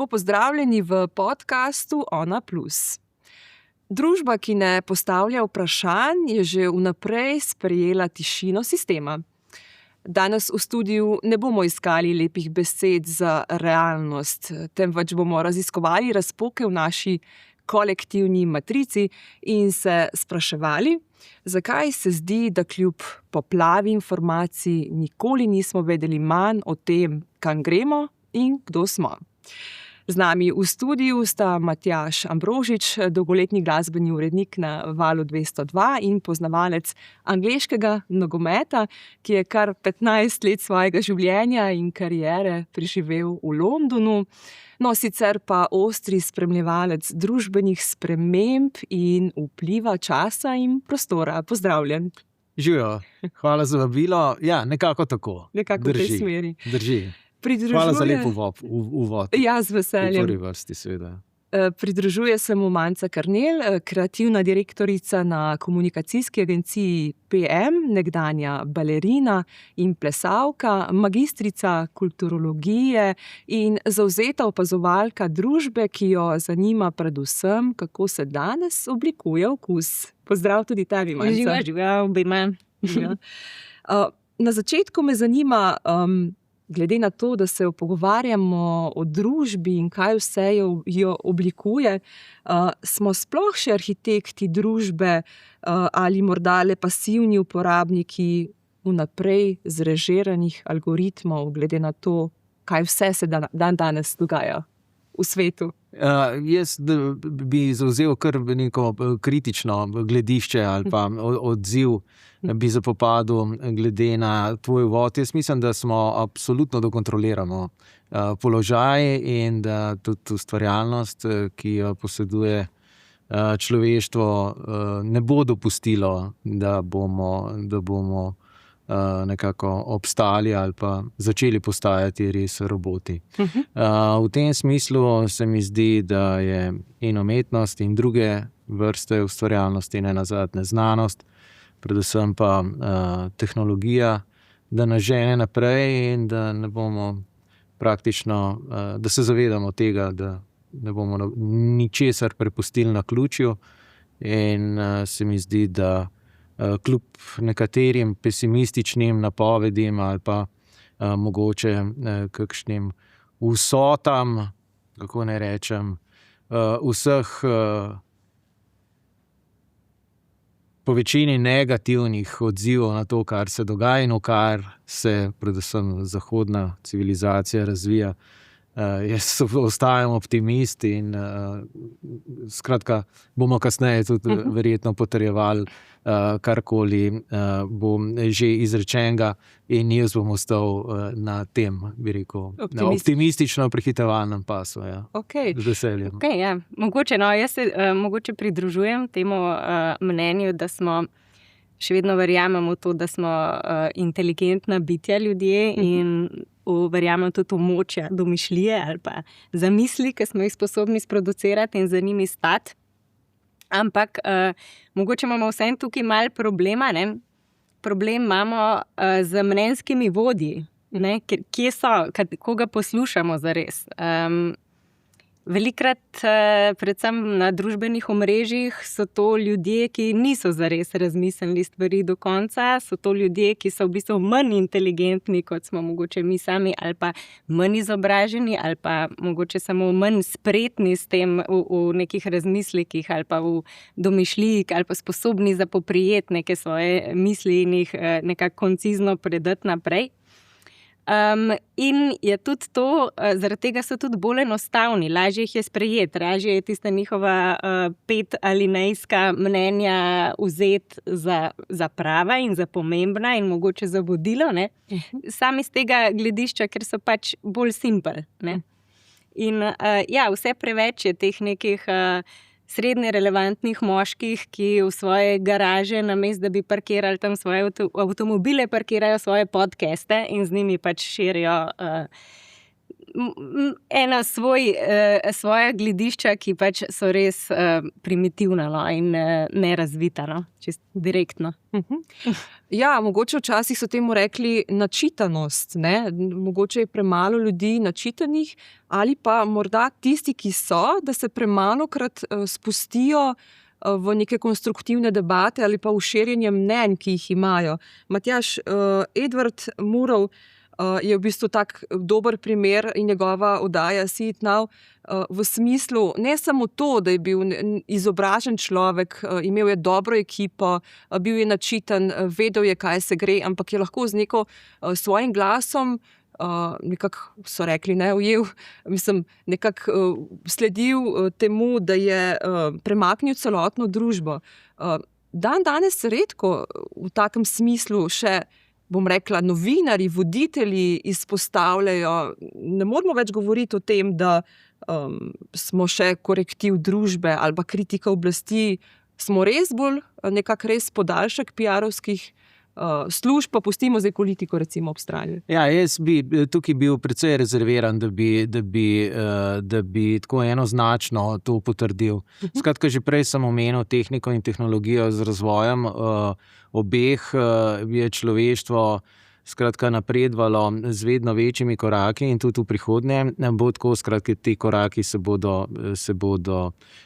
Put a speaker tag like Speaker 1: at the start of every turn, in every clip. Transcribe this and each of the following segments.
Speaker 1: pozdravljeni v podkastu Ona Plus. Družba, ki ne postavlja vprašanj, je že vnaprej sprejela tišino sistema. Danes v studiu ne bomo iskali lepih besed za realnost, temveč bomo raziskovali razpoke v naši kolektivni matrici in se spraševali, zakaj se zdi, da kljub poplavi informacij nikoli nismo vedeli manj o tem, kam gremo in kdo smo. Z nami v studiu sta Matjaž Ambrožič, dolgoletni glasbeni urednik na Valu 202 in poznavalec angleškega nogometa, ki je kar 15 let svojega življenja in kariere preživel v Londonu. No, sicer pa ostri spremljevalec družbenih sprememb in vpliva časa in prostora. Pozdravljen.
Speaker 2: Živijo, hvala za vabilo. Ja, nekako tako.
Speaker 1: Nekako v tej smeri.
Speaker 2: Drži. Hvala za lep uvod.
Speaker 1: Ja, z veseljem.
Speaker 2: V prvi vrsti, seveda.
Speaker 1: Pridružuje se mu Manca Karnel, kreativna direktorica na komunikacijski agenciji PM, nekdanja balerina in plesalka, magistrica kulturologije in zavzeta opazovalka družbe, ki jo zanima predvsem, kako se danes oblikuje okus. Pozdrav tudi tebi, Manca.
Speaker 3: Živijo, obima.
Speaker 1: Na začetku me zanima, glede na to, da se pogovarjamo o družbi in kaj vse jo oblikuje, smo sploh še arhitekti družbe ali morda le pasivni uporabniki vnaprej zrežiranih algoritmov, glede na to, kaj vse se danes dogaja v svetu?
Speaker 2: Jaz bi zavzel kar neko kritično gledišče ali pa odziv bi zapopadel glede na tvoj uvod. Jaz mislim, da smo absolutno dokontroliramo položaj in da tudi ustvarjalnost, ki jo poseduje človeštvo, ne bo dopustilo, da bomo nekako obstali ali pa začeli postajati res roboti. V tem smislu se mi zdi, da je in umetnost in druge vrste ustvarjalnosti, nenazadnje znanost, predvsem pa tehnologija, da nas žene naprej in da ne bomo praktično, da se zavedamo tega, da ne bomo ničesar prepustili naključju, in se mi zdi, da kljub nekaterim pesimističnim napovedim ali pa mogoče kakšnim vsotam, kako naj rečem, vseh po večini negativnih odzivov na to, kar se dogaja in v kar se predvsem zahodna civilizacija razvija. Jaz ostajam optimist in skratka bomo kasneje tudi verjetno potrjevali karkoli bo že izrečenega in jaz bom ostal na tem, bi rekel, na optimistično prehitevalnem pasu. Ja.
Speaker 1: Okay.
Speaker 2: Z veseljem.
Speaker 3: Okay, ja. Jaz se mogoče pridružujem temu mnenju, da smo še vedno verjamemo v to, da smo inteligentna bitja ljudje in verjamem tudi v moč domišljije ali pa zamisli, ki smo jih sposobni sproducirati in za njimi stati. Ampak mogoče imamo vseeno tukaj malo problema, ne? Problem imamo z mnenjskimi vodji, ne? Kje so, koga poslušamo zares. Velikrat, predvsem na družbenih omrežjih, so to ljudje, ki niso zares razmislili stvari do konca, so to ljudje, ki so v bistvu manj inteligentni, kot smo mogoče mi sami, ali pa manj izobraženi, ali pa mogoče samo manj spretni s tem v nekih razmislekih, ali pa v domišljiji, ali pa sposobni za poprijeti neke svoje misli in jih nekako koncizno predati naprej. In je tudi to, zaradi tega so tudi bolj enostavni, lažje jih je sprejeti, lažje je tista njihova 5-alinejska mnenja vzeti za prava in za pomembna in mogoče za vodilo, ne? Sam iz tega gledišča, ker so pač bolj simpel, ne? In vse preveč je teh nekih srednje relevantnih moških, ki v svoje garaže, namesto da bi parkirali tam svoje avtomobile, parkirajo svoje podcaste in z njimi pač širijo ena svoja gledišča, ki pač so res primitivna, no, in nerazvita, no, čisto direktno.
Speaker 1: Ja, mogoče včasih so temu rekli načitanost, ne? Mogoče je premalo ljudi načitanih, ali pa morda tisti, ki so, da se premalokrat spustijo v neke konstruktivne debate ali pa v širjenje mnenj, ki jih imajo. Matjaž, Edward Murov je v bistvu tak dober primer in njegova oddaja See It Now, v smislu ne samo to, da je bil izobražen človek, imel je dobro ekipo, bil je načitan, vedel je, kaj se gre, ampak je lahko z neko svojim glasom nekako so rekli, nekako sledil temu, da je premaknil celotno družbo. Danes redko v takem smislu še, bom rekla, novinarji, voditelji izpostavljajo, ne moramo več govoriti o tem, da smo še korektiv družbe ali pa kritika oblasti, smo res bolj nekako res podaljšek PR-ovskih služb, pa pustimo zdaj politiko recimo ob strani.
Speaker 2: Ja, jaz bi tukaj bil precej rezerviran, da bi tako enoznačno to potrdil. Skratka, že prej sem omenil tehniko in tehnologijo z razvojem obeh je človeštvo skratka napredovalo z vedno večjimi koraki in tudi v prihodnje bo tako, skratka, ti koraki se bodo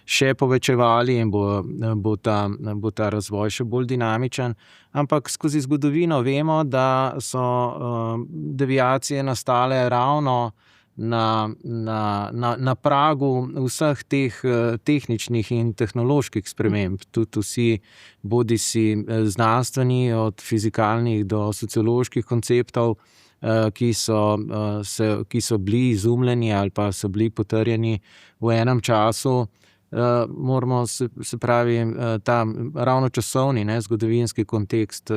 Speaker 2: še povečevali in bo ta razvoj še bolj dinamičen, ampak skozi zgodovino vemo, da so deviacije nastale ravno na pragu vseh teh tehničnih in tehnoloških sprememb. Tudi vsi, bodisi znanstveni, od fizikalnih do socioloških konceptov, ki so bili izumljeni ali pa so bili potrjeni v enem času, moramo se pravi ta ravno časovni, zgodovinski kontekst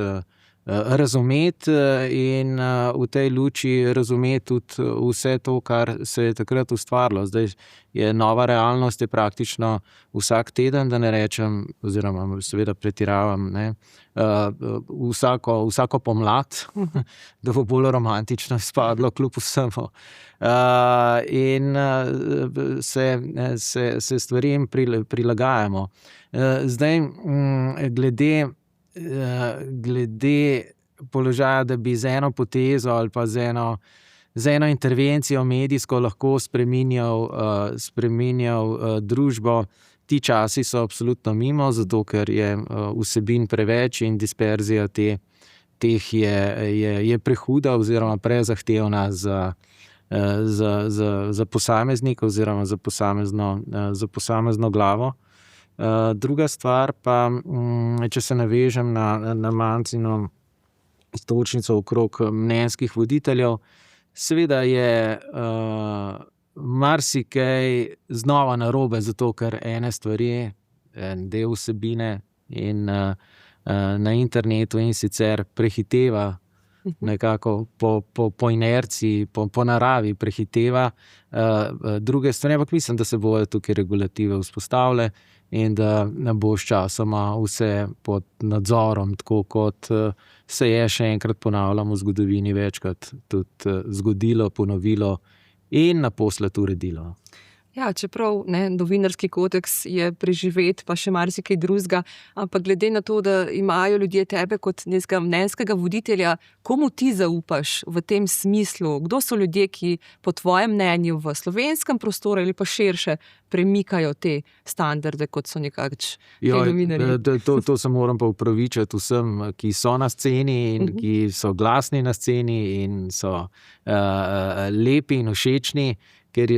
Speaker 2: razumeti in v tej luči razumeti tudi vse to, kar se je takrat ustvarilo. Zdaj je nova realnost je praktično vsak teden, da ne rečem, oziroma seveda pretiravam, vsako pomlad, da bo bolj romantično izpadlo kljub vsemu. In se stvarim prilagajamo. Zdaj, glede položaja, da bi z eno potezo ali pa z eno intervencijo medijsko lahko spreminjal družbo, ti časi so absolutno mimo, zato ker je vsebin preveč in disperzija teh je prehuda oziroma prezahtevna za posameznika oziroma za posamezno glavo. Druga stvar pa, če se navežem na Mancino iztočnico okrog mnenjskih voditeljev, seveda je marsikaj znova narobe, zato ker ene stvari, en del vsebine in na internetu in sicer prehiteva nekako po inerciji, po naravi prehiteva druge stvari, ampak mislim, da se bodo tukaj regulative vzpostavile in da ne bo sčasoma vse pod nadzorom, tako kot se je, še enkrat ponavljam, v zgodovini večkrat tudi zgodilo, ponovilo in naposled uredilo.
Speaker 1: Ja, čeprav novinarski kodeks je preživet, pa še marsikaj drugega, ampak glede na to, da imajo ljudje tebe kot nekega mnenjskega voditelja, komu ti zaupaš v tem smislu? Kdo so ljudje, ki po tvojem mnenju v slovenskem prostoru ali pa širše premikajo te standarde, kot so nekakšni novinarji?
Speaker 2: To se moram pa upravičiti vsem, ki so na sceni in ki so glasni na sceni in so lepi in všečni, ker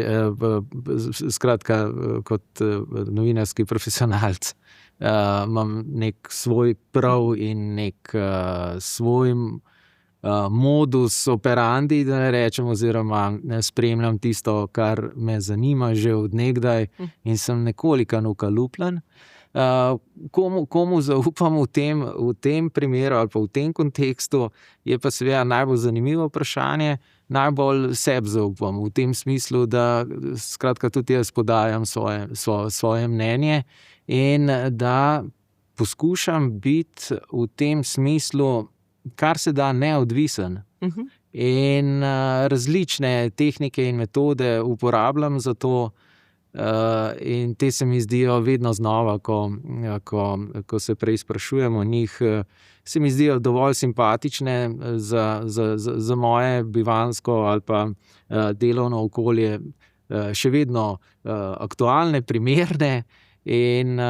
Speaker 2: skratka, kot novinarski profesionalc imam nek svoj prav in nek svoj modus operandi, da ne rečem, oziroma spremljam tisto, kar me zanima že od nekdaj in sem nekoliko nukalupljen. Komu zaupam v tem primeru ali pa v tem kontekstu, je pa seveda najbolj zanimivo vprašanje. Najbolj sebi zaupam v tem smislu, da skratka tudi jaz podajam svoje mnenje in da poskušam biti v tem smislu kar se da neodvisen. In različne tehnike in metode uporabljam za to, in te se mi zdijo vedno znova, ko se preizprašujem o njih, se mi zdijo dovolj simpatične za moje bivanjsko ali pa delovno okolje, še vedno aktualne, primerne, in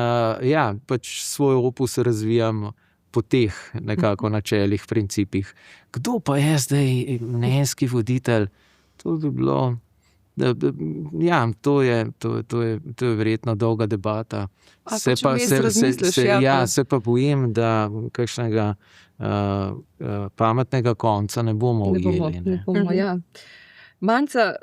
Speaker 2: pač svoj opus razvijam po teh nekako načelih, principih. Kdo pa je zdaj mnenjski voditelj? To bi bilo... To je verjetno dolga debata. Se pa bojim, da kakšnega pametnega konca ne bomo ujeli.
Speaker 1: Ne bomo, ja. Manca,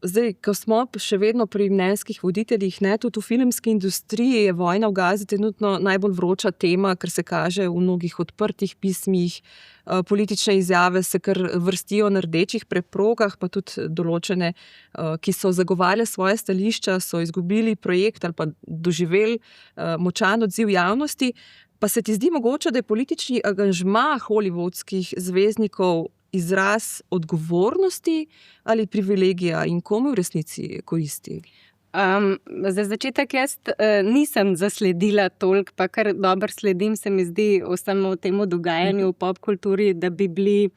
Speaker 1: zdaj, ko smo še vedno pri mnenjskih voditeljih, tudi v filmski industriji je vojna v Gazi trenutno najbolj vroča tema, ker se kaže v mnogih odprtih pismih, politične izjave se kar vrstijo na rdečih preprogah, pa tudi določene, ki so zagovarjali svoje stališča, so izgubili projekt ali pa doživeli močan odziv javnosti. Pa se ti zdi mogoče, da je politični angažma hollywoodskih zvezdnikov izraz odgovornosti ali privilegija in komu v resnici koristi?
Speaker 3: Za začetek jaz nisem zasledila toliko, pa kar dobro sledim, se mi zdi vsemu temu dogajanju v popkulturi, da bi bili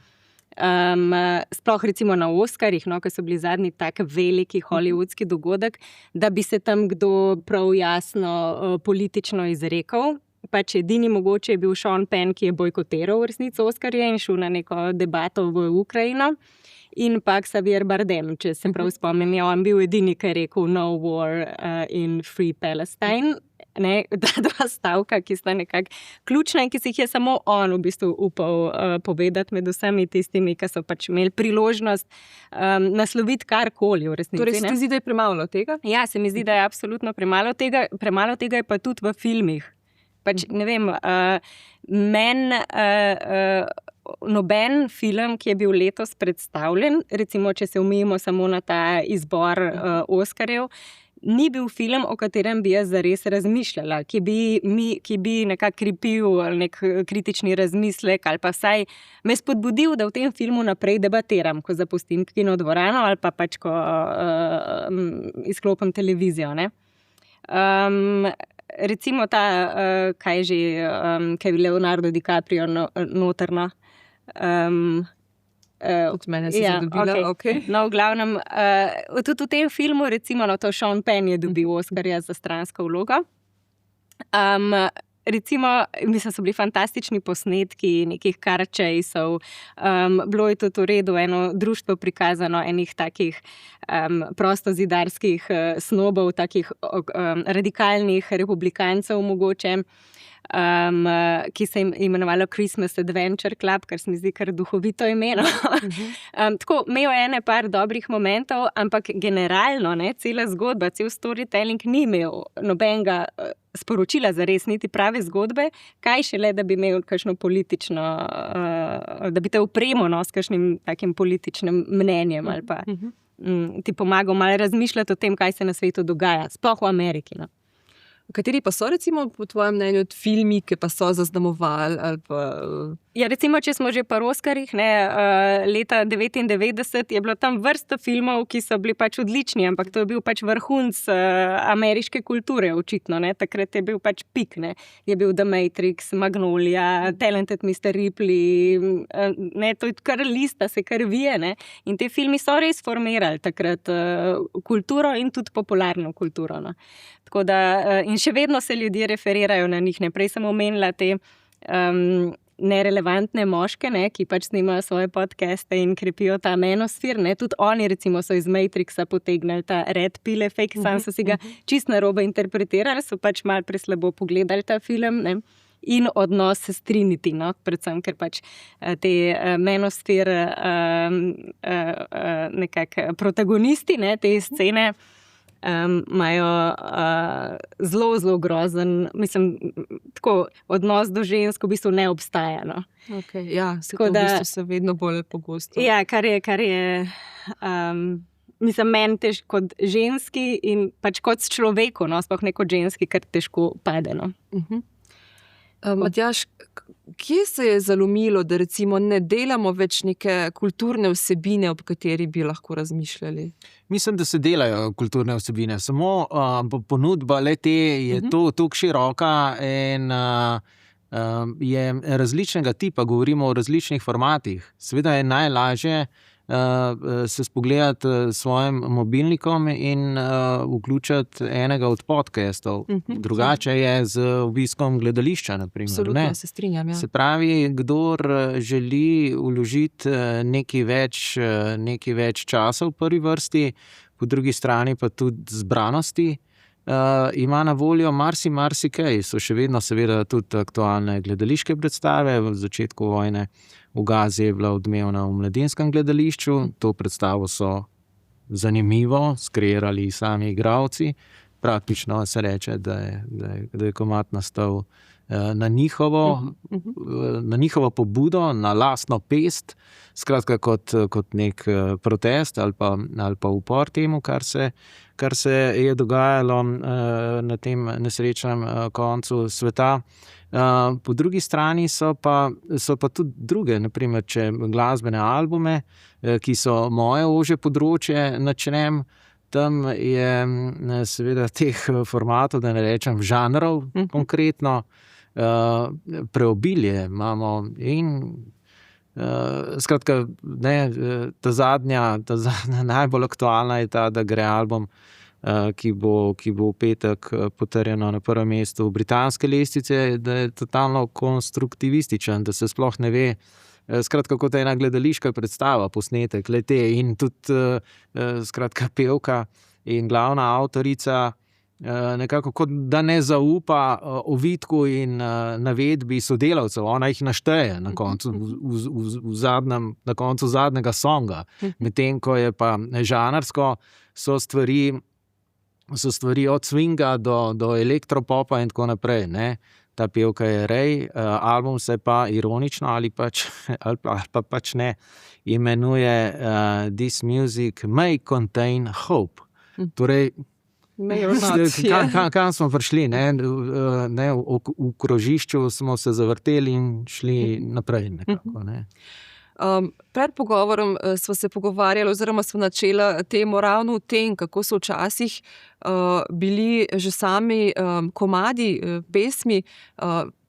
Speaker 3: sploh recimo na Oskarjih, ko so bili zadnji tak veliki hollywoodski dogodek, da bi se tam kdo prav jasno politično izrekel. Pač edini mogoče je bil Sean Penn, ki je bojkotiral v resnici Oskarje in šel na neko debato v Ukrajino. In pa Xavier Bardem, če se prav spomnim, je on bil edini, ki je rekel no war in free Palestine. Ta dva stavka, ki sta nekako ključna in ki si jih je samo on v bistvu upal povedati med vsemi tistimi, ki so pač imeli priložnost nasloviti karkoli v resnici.
Speaker 1: Torej, se ti zdi, da je premalo tega?
Speaker 3: Ja, se mi zdi, da je absolutno premalo tega. Premalo tega je pa tudi v filmih. Pač, ne vem, noben film, ki je bil letos predstavljen, recimo, če se omejimo samo na ta izbor Oskarjev, ni bil film, o katerem bi jaz zares razmišljala, ki bi nekako krepil nek kritični razmislek ali pa vsaj me spodbudil, da v tem filmu naprej debatiram, ko zapustim kinodvorano ali pa pač, ko izklopim televizijo, ne. Recimo ta, kaj je že, kaj je Leonardo DiCaprio notrno.
Speaker 1: Od mene si zadobila, okay.
Speaker 3: No, v glavnem, tudi v tem filmu, recimo, to Sean Penn je dobil Oskarja za stransko vlogo. Recimo, mislim, so bili fantastični posnetki nekih car chaseov, bilo je tudi v redu eno društvo prikazano enih takih prostozidarskih snobov, takih radikalnih republikancev mogoče, ki se jim imenovalo Christmas Adventure Club, kar se mi zdi kar duhovito ime. Tako, imel je ene par dobrih momentov, ampak generalno, cela zgodba, cel storytelling ni imel nobenega sporočila za res, niti prave zgodbe, kaj šele, da bi imel kakšno politično, da bi te opremo s kakšnim takim političnim mnenjem ali pa ti pomagal malo razmišljati o tem, kaj se na svetu dogaja, sploh v Ameriki.
Speaker 1: Kateri pa so, recimo, po tvojem mnenju, filmi, ki pa so zaznamovali? Ali pa...
Speaker 3: Ja, recimo, če smo že pri Oskarjih, leta 1999 je bilo tam vrsta filmov, ki so bili pač odlični, ampak to je bil pač vrhunec ameriške kulture, očitno. Takrat je bil pač pik. Je bil The Matrix, Magnolia, Talented Mr. Ripley, to je kar lista, se kar vije. In te filmi so res formirali takrat kulturo in tudi popularno kulturo. Tako da, in še vedno se ljudje referirajo na njih. Prej sem omenila te nerelevantne moške, ki pač snimajo svoje podcaste in krepijo ta menosfir. Tudi oni recimo so iz Matrixa potegnili ta red pill efekt, sam so si ga čist narobe interpretirali, so pač malo preslabo pogledali ta film, in odnos s Trinity, predvsem, ker pač te menosfir nekako protagonisti, te scene, imajo zelo, zelo grozen, mislim, tako, odnos do žensk v bistvu ne obstaja.
Speaker 1: Okay, ja, tako da v bistvu se vedno bolj pogosto.
Speaker 3: Ja, kar je mislim, meni težko kot ženski in pač kot človeku, sploh ne kot ženski, kar težko pade.
Speaker 1: Matjaž, kje se je zalomilo, da recimo ne delamo več neke kulturne vsebine, ob kateri bi lahko razmišljali?
Speaker 2: Mislim, da se delajo kulturne vsebine, samo ponudba le-te je toliko široka in je različnega tipa, govorimo o različnih formatih. Seveda je najlažje se spogledati s svojim mobilnikom in vključiti enega od podcastov. Drugače je z obiskom gledališča, na primer.
Speaker 1: Absolutno, se strinjam, ja.
Speaker 2: Se pravi, kdor želi vložiti nekaj več časa v prvi vrsti, po drugi strani pa tudi zbranosti, ima na voljo marsikaj. So še vedno seveda tudi aktualne gledališke predstave. V začetku vojne v Gazi je bila odmevna v Mladinskem gledališču. To predstavo so zanimivo skreirali sami igralci. Praktično se reče, da je komad nastal na njihovo pobudo, na lastno pest, skratka kot nek protest ali pa upor temu, kar se je dogajalo na tem nesrečnem koncu sveta. Po drugi strani so pa tudi druge, naprimer, če glasbene albume, ki so moje ožje področje, načnem. Tam je seveda teh formatov, da ne rečem žanrov konkretno, preobilje imamo in skratka, ta zadnja najbolj aktualna je ta, da gre album, ki bo v petek potrjeno na prvem mestu britanske lestvice, da je totalno konstruktivističen, da se sploh ne ve, skratka, kot ena gledališka predstava, posnetek le-te in tudi skratka pevka in glavna avtorica nekako kot da ne zaupa ovitku in navedbi sodelavcev, ona jih našteje na koncu, na koncu zadnjega songa, medtem ko je pa žanrsko so stvari od swinga do elektropopa in tako naprej, ne. Ta pevka je Ray, album se pa ironično ali pač ne imenuje This Music May Contain Hope. Torej, kam smo prišli, ne? V krožišču smo se zavrteli in šli naprej nekako, ne.
Speaker 1: Pred pogovorom smo se pogovarjali oziroma smo načela temo ravno o tem, kako so včasih bili že sami komadi, pesmi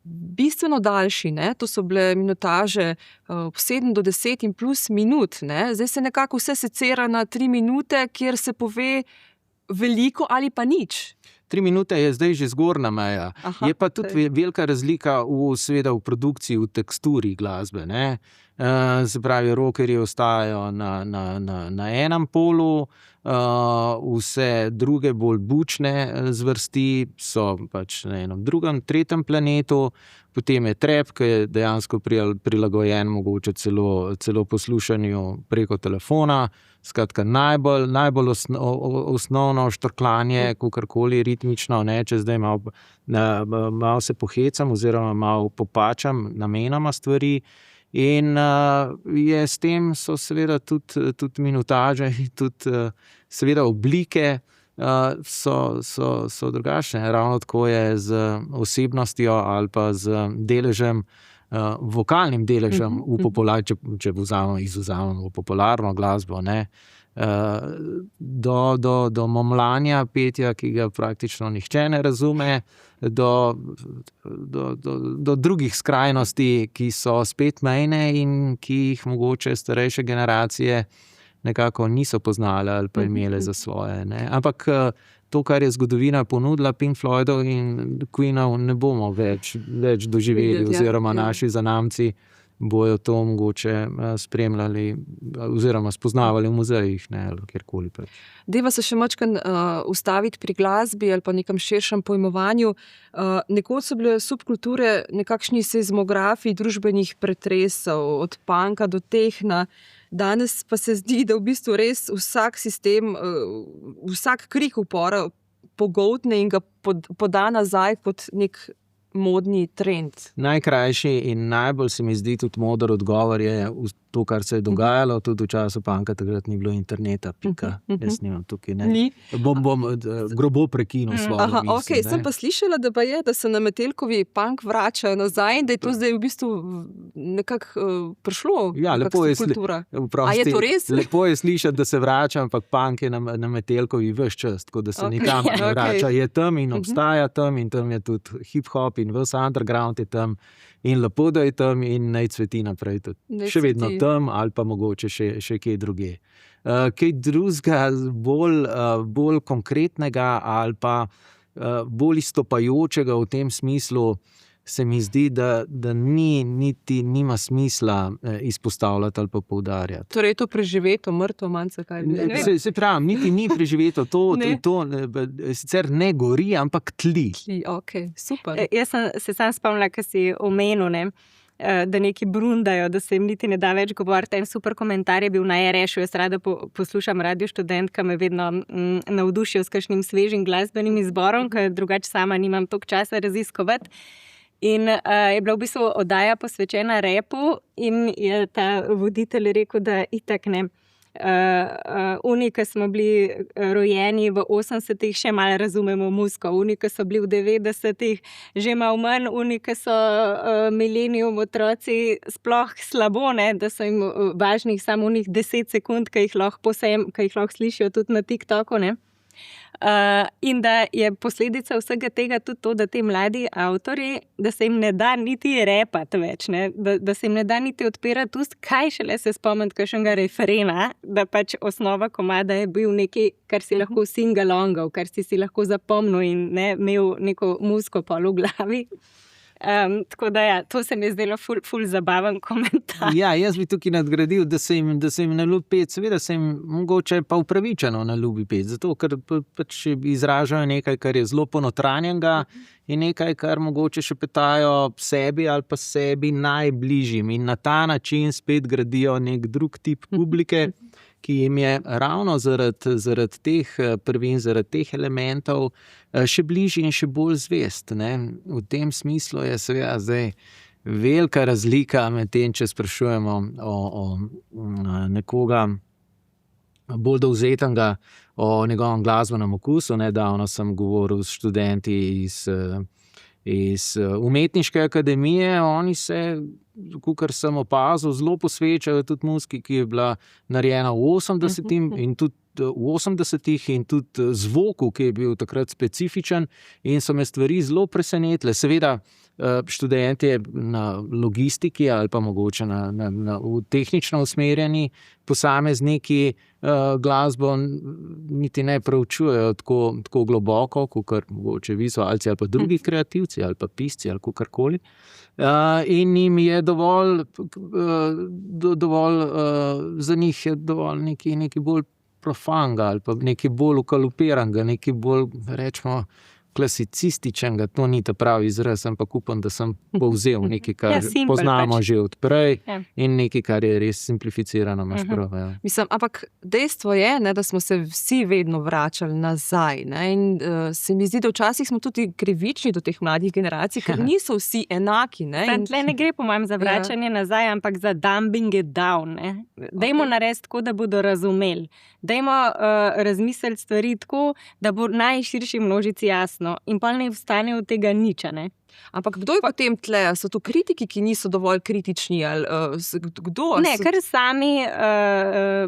Speaker 1: bistveno daljši, ne? To so bile minutaže 7 do 10 in plus minut, ne? Zdaj se nekako vse secira na 3 minute, kjer se pove veliko ali pa nič.
Speaker 2: 3 minute je zdaj že zgornja meja. Je pa tudi velika razlika seveda v produkciji, v teksturi glasbe, ne. Se pravi, rockerji ostajajo na enem polu, vse druge bolj bučne zvrsti so pač na enem drugem, tretjem planetu, potem je trap, ki je dejansko prilagojen mogoče celo poslušanju preko telefona. Skratka, najbolj osnovno štrklanje, kakorkoli ritmično, ne, če zdaj malo se pohecam oziroma malo popačam namenoma stvari. In je s tem so seveda tudi minutaže, tudi seveda oblike so drugačne. Ravno tako je z osebnostjo ali pa z deležem, vokalnim deležem če izvzamemo popularno glasbo, ne, do momlanja, petja, ki ga praktično nihče ne razume, do drugih skrajnosti, ki so spet mejne in ki jih mogoče starejše generacije nekako niso poznale ali pa imele za svoje, ne. Ampak to, kar je zgodovina ponudila, Pink Floydov in Queenov, ne bomo več doživeli, oziroma naši zanamci bojo to mogoče spremljali oziroma spoznavali v muzejih, ne, ali kjerkoli pač.
Speaker 1: Deva se še majčkeno ustaviti pri glasbi ali pa nekem širšem pojmovanju. Nekoč so bile subkulture nekakšni seizmografi družbenih pretresov, od punka do tehna. Danes pa se zdi, da v bistvu res vsak sistem, vsak krik upora pogoltne in ga poda nazaj kot nek modni trend.
Speaker 2: Najkrajši in najbolj se mi zdi tudi moder odgovor je to, kar se je dogajalo, tudi v času punka, takrat ni bilo interneta, pika. Jaz nimam tukaj, ne.
Speaker 1: Ni.
Speaker 2: Bom grobo prekinil svojo
Speaker 1: Aha,
Speaker 2: misel,
Speaker 1: ok, sem pa slišala, da se na Metelkovi punk vračajo nazaj in da je to zdaj v bistvu nekako prišlo.
Speaker 2: Ja, lepo je
Speaker 1: kultura.
Speaker 2: Vprosti,
Speaker 1: A je to res?
Speaker 2: Lepo je slišati, da se vrača, ampak punk je na Metelkovi ves čas, tako da se nikamor ne vrača. Je tam in obstaja tam in tam je tudi hip-hop in ves underground je tam in lepo, da je tam in naj cveti naprej tudi. Še vedno tam ali pa mogoče še kje druge. Kaj drugega, bolj konkretnega ali pa bolj izstopajočega v tem smislu, se mi zdi, da nima smisla izpostavljati ali pa poudarjati.
Speaker 1: Torej je to preživeto, mrtvo, manjce kaj bi.
Speaker 2: Se pravi, niti ni preživeto, to sicer ne gori, ampak tli.
Speaker 1: Ok, super.
Speaker 3: Jaz sem se sam spomnila, ko si omenil, ne, da neki brundajo, da se jim niti ne da več govoriti. En super komentar je bil na RŠ-u, jaz rada poslušam Radio Študentka, me vedno navdušijo s kakšnim svežim glasbenim izborom, ker drugače sama nimam toliko časa raziskovati. In je bila v bistvu oddaja posvečena rapu in je ta voditelj rekel, da itak ne. Oni, ki smo bili rojeni v 80-ih, še malo razumemo muziko. Oni, ki so bili v 90-ih, že malo manj. Oni, ki so milenijum otroci, sploh slabo, ne, da so jim važnih samo unih 10 sekund, ki jih lahko slišijo tudi na TikToku, ne. In da je posledica vsega tega tudi to, da te mladi avtorji, da se jim ne da niti repati več, ne? Da se jim ne da niti odpirati ust, kaj šele se spomniti kakšnega referena, da pač osnova komada je bil nekaj, kar si lahko singalongal, kar si lahko zapomnil in ne, imel neko muziko pol v glavi. Tako da ja, to se mi je zdelo ful zabaven komentar.
Speaker 2: Ja, jaz bi tukaj nadgradil, da se jim ne ljubi peti, seveda se jim mogoče pa upravičeno ne ljubi peti, zato ker pač izražajo nekaj, kar je zelo ponotranjenega in nekaj, kar mogoče še petajo sebi ali pa sebi najbližjim in na ta način spet gradijo nek drug tip publike, ki jim je ravno zaradi teh prvin, zaradi teh elementov še bližji in še bolj zvest. Ne? V tem smislu je seveda zdaj velika razlika med tem, če sprašujemo o nekoga bolj dovzetnega, o njegovem glasbenem okusu. Nedavno sem govoril s študenti iz umetniške akademije, oni se, kakor sem opazil, zelo posvečajo tudi muziki, ki je bila narejena v 80-ih in tudi zvoku, ki je bil takrat specifičen in so me stvari zelo presenetile. Seveda študenti na logistiki ali pa mogoče v tehnično usmerjeni posamezniki glasbo niti ne preučujejo tako globoko, kot mogoče vizualci ali pa drugi kreativci ali pa pisci ali kakorkoli. In jim je dovolj za njih je dovolj nekaj bolj profanga ali pa nekaj bolj ukalupiranega, nekaj bolj, rečemo, klasicističnega, to ni ta pravi izraz, ampak upam, da sem povzel nekaj, kar poznamo pač že odprej in nekaj, kar je res simplificirano, imaš prav. Ja.
Speaker 1: Mislim, ampak dejstvo je, ne, da smo se vsi vedno vračali nazaj, ne, in se mi zdi, da včasih smo tudi krivični do teh mladih generacij, ker niso vsi enaki. Ne,
Speaker 3: tle ne gre po mojem za vračanje nazaj, ampak za dumbing it down. Ne. Dajmo narediti tako, da bodo razumeli. Dajmo razmisliti stvari tako, da bo najširši množici jasno in pa ne vstane od tega nič, ne.
Speaker 1: Ampak kdo je potem tle? So to kritiki, ki niso dovolj kritični? Ali, kdo?
Speaker 3: Ne, ker sami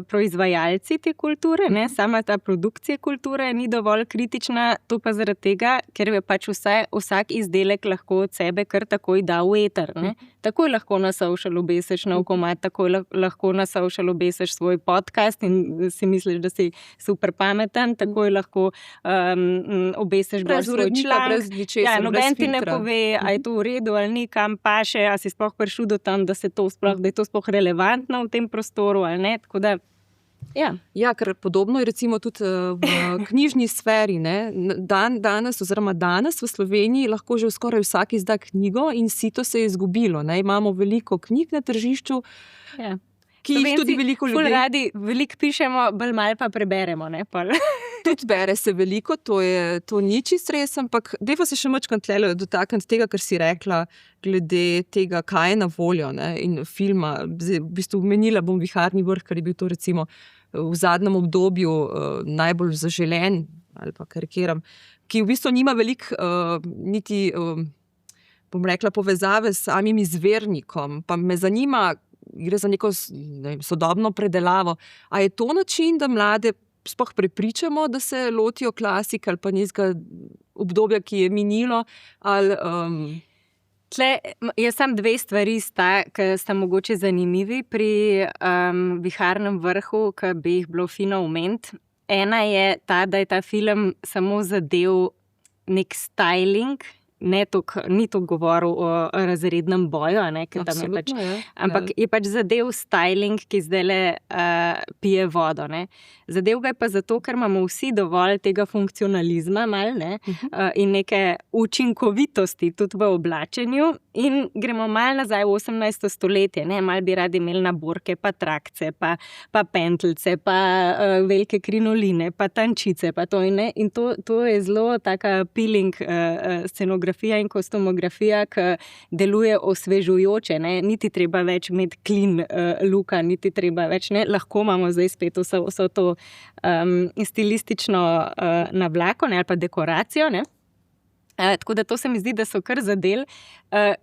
Speaker 3: proizvajalci te kulture, ne, sama ta produkcija kulture ni dovolj kritična, to pa zaradi tega, ker je pač vsak izdelek lahko od sebe kar takoj da v eter. Ne. Takoj lahko na social obesiš nov komad, takoj lahko na social obesiš svoj podcast in si misliš, da si super pameten, takoj lahko obesiš svoj članek. Ja, noben ti ne pove, a je to v redu ali ni, kam paše, a si sploh prišel do tam, da je to sploh relevantno v tem prostoru ali ne, tako da
Speaker 1: Ja, ker podobno je recimo tudi v knjižni sferi. Ne? Danes v Sloveniji lahko že skoraj vsak izda knjigo in sito se je izgubilo. Ne? Imamo veliko knjig na tržišču, ki jih tudi veliko ljudi.
Speaker 3: Radi veliko pišemo, bolj malo pa preberemo. Ne?
Speaker 1: Tudi bere se veliko, to ni čisto res, ampak deva se še majčkeno tlele dotakniti tega, kar si rekla, glede tega, kaj je na voljo, ne, in filma. Zdaj, v bistvu omenila bom Viharni vrh, ker je bil to recimo v zadnjem obdobju najbolj zaželen, ali pa karikiram, ki v bistvu nima veliko niti, bom rekla, povezave s samim izvirnikom. Pa me zanima, gre za neko sodobno predelavo. A je to način, da mlade sploh prepričamo, da se lotijo klasike ali pa nizga obdobja, ki je minilo? Ali,
Speaker 3: Tle, jaz sam dve stvari ki sta mogoče zanimivi pri Viharnem vrhu, ki bi jih bilo fino omeniti. Ena je ta, da je ta film samo zadev nek styling, ni to govoril o razrednem boju, ker tam je pač, ampak je pač zadev styling, ki zdajle pije vodo. Ne. Zadev ga je pa zato, ker imamo vsi dovolj tega funkcionalizma in neke učinkovitosti tudi v oblačenju in gremo malo nazaj v 18. stoletje, ne. Malo bi radi imeli naborke, pa trakce, pa pentlce, pa velike krinoline, pa tančice, pa to in to je zelo taka peeling scenografija in kostumografija, ki deluje osvežujoče, ne. Niti treba več imeti clean looka, niti treba več, ne. Lahko imamo zdaj spet vso to stilistično navlako, ne, ali pa dekoracijo, ne. Tako da to se mi zdi, da so kar zadeli,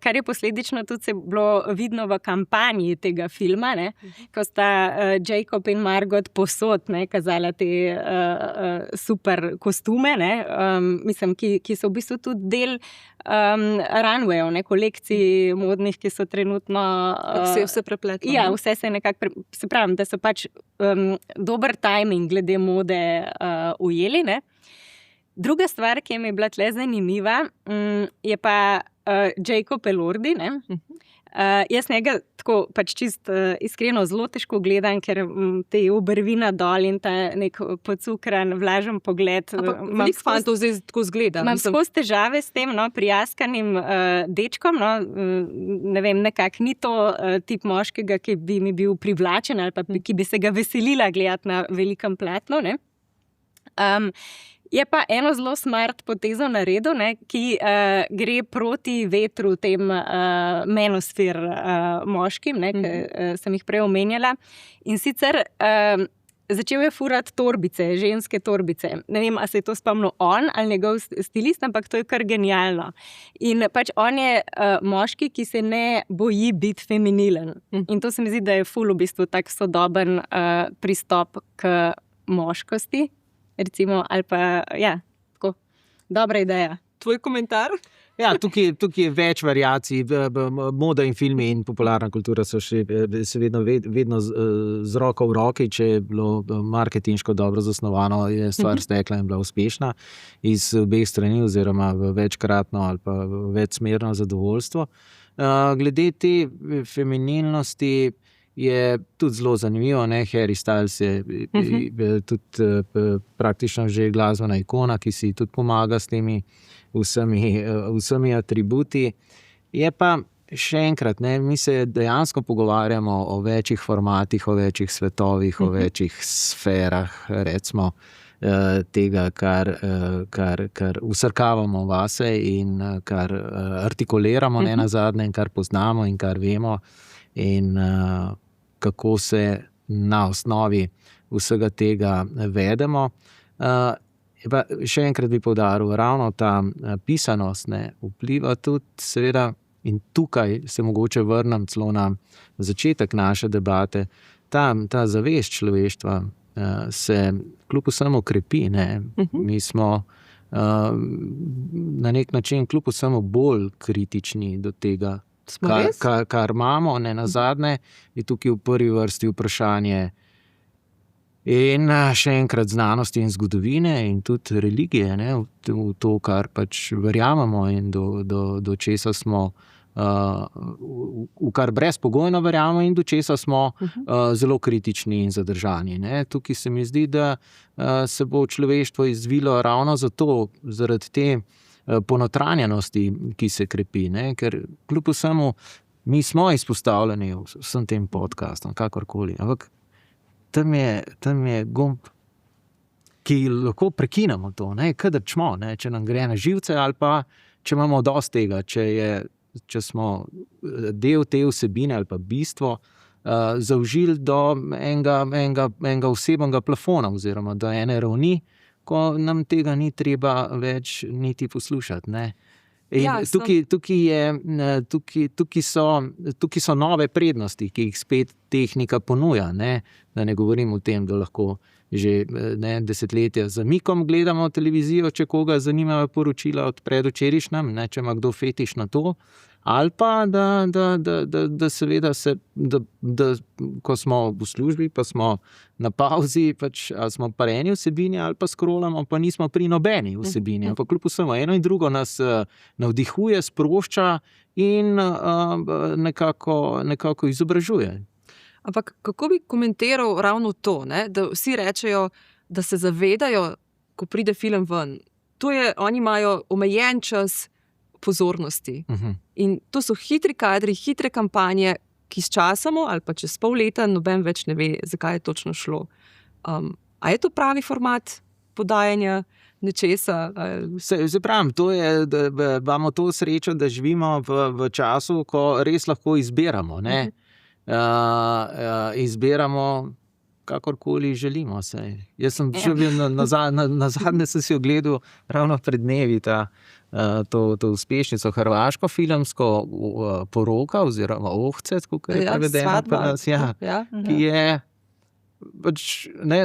Speaker 3: kar je posledično tudi se bilo vidno v kampanji tega filma, ne, ko sta Jacob in Margot posod, ne, kazala te super kostume, ne, mislim, ki so v bistvu tudi del runwayov, ne, kolekcij modnih, ki so trenutno...
Speaker 1: se je vse prepletlo.
Speaker 3: Ja, vse se nekako, se pravim, da so pač dober timing glede mode ujeli, ne. Druga stvar, ki mi je bila tle zanimiva, je pa Jacob Elordi, ne. Jaz njega tako pač čist iskreno zelo težko gledam, ker te obrvi nadol in ta nek pocukran, vlažen pogled.
Speaker 1: Veliko fantov zdaj tako zgleda.
Speaker 3: Imam skozi težave s tem, no, prijazkanim dečkom, no, ne vem, nekako ni to tip moškega, ki bi mi bil privlačen ali pa ki bi se ga veselila gledati na velikem platnu, ne. Je pa eno zelo smart potezo naredil, ne, ki gre proti vetru tem menosfer moškim, ne, ki sem jih prej omenjala. In sicer začel je furati torbice, ženske torbice. Ne vem, a se je to spomnil on ali njegov stilist, ampak to je kar genialno. In pač on je moški, ki se ne boji biti feminilen. In to se mi zdi, da je ful v bistvu tak sodoben pristop k moškosti. Recimo, ali pa, ja, tako, dobra ideja.
Speaker 1: Tvoj komentar?
Speaker 2: Ja, tukaj je več variacij. Moda in filmi in popularna kultura so še vedno z roko v roki. Če je bilo marketinško dobro zasnovano, je stvar stekla in bila uspešna iz obeh strani oziroma v večkratno ali pa v večsmerno zadovoljstvo. Glede te feminilnosti je tudi zelo zanimivo, ne? Harry Styles je tudi praktično že glasbena ikona, ki si tudi pomaga s temi vsemi atributi. Je pa še enkrat, ne, mi se dejansko pogovarjamo o večjih formatih, o večjih svetovih, o večjih sferah, recimo, tega, kar vsrkavamo vase in kar artikuliramo ne nazadnje in kar poznamo in kar vemo in kako se na osnovi vsega tega vedemo. Pa še enkrat bi poudaril, ravno ta pisanost ne, vpliva tudi seveda, in tukaj se mogoče vrnem celo na začetek naše debate, ta zavest človeštva se kljub vsemu krepi. Ne. Mi smo na nek način kljub vsemu bolj kritični do tega, kar imamo, ne nazadnje, je tukaj v prvi vrsti vprašanje in še enkrat znanosti in zgodovine in tudi religije, ne, v to, kar pač verjamemo in do česa smo, v kar brezpogojno verjamemo in do česa smo zelo kritični in zadržani. Ne. Tukaj se mi zdi, da se bo človeštvo izvilo ravno zaradi te ponotranjenosti, ki se krepi, ne? Ker kljub vsemu mi smo izpostavljeni vsem tem podcastom, kakorkoli, ampak tam je gumb, ki lahko prekinemo to, kadar čmo, če nam gre na živce ali pa če imamo dosti tega, če smo del te vsebine ali pa bistvo zaužili do enega osebnega plafona oziroma do ene ravni, ko nam tega ni treba več niti poslušati. In
Speaker 1: Ja,
Speaker 2: tukaj so nove prednosti, ki jih spet tehnika ponuja. Da ne govorim o tem, da lahko že desetletja z zamikom gledamo televizijo, če koga zanimajo poročila od predvčerajšnjem, če ima kdo fetiš na to. Ali pa, da seveda ko smo v službi, pa smo na pauzi, ali smo pri eni vsebini, ali pa scrollamo, pa nismo pri nobeni vsebini. Ampak kljub vsemu, eno in drugo nas navdihuje, sprošča in nekako izobražuje.
Speaker 1: Ampak kako bi komentiral ravno to, da vsi rečejo, da se zavedajo, ko pride film ven. Oni imajo omejen čas pozornosti. In to so hitri kadri, hitre kampanje, ki s časamo ali pa čez pol leta noben več ne ve, zakaj je točno šlo. A je to pravi format podajanja nečesa?
Speaker 2: Se pravim, da imamo to srečo, da živimo v času, ko res lahko izbiramo. Izbiramo kakorkoli želimo. Jaz sem na zadnje sem si ogledal ravno pred dnevi to uspešnico hrvaško filmsko Poroka oziroma Ohce, kako je prevedeno pri nas, ki je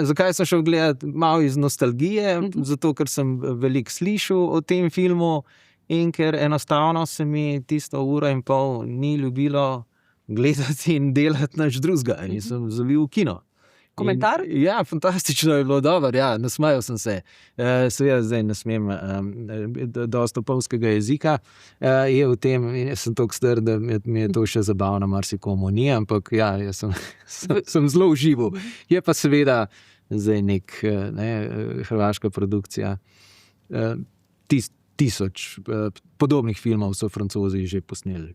Speaker 2: zakaj sem šel gledati malo iz nostalgije, zato ker sem veliko slišal o tem filmu in ker enostavno se mi tisto uro in pol ni ljubilo gledati in delati nič drugega in sem zavil v kino.
Speaker 1: Komentar?
Speaker 2: Ja, fantastično je bilo, dobro, nasmejal sem se. Seveda zdaj ne smem dosti opolskega jezika je v tem in jaz sem toliko star, da mi je to še zabavno, marsikomu ni, ampak jaz sem zelo užival. Je pa seveda zdaj hrvaška produkcija. 1000 podobnih filmov so Francozi že posneli.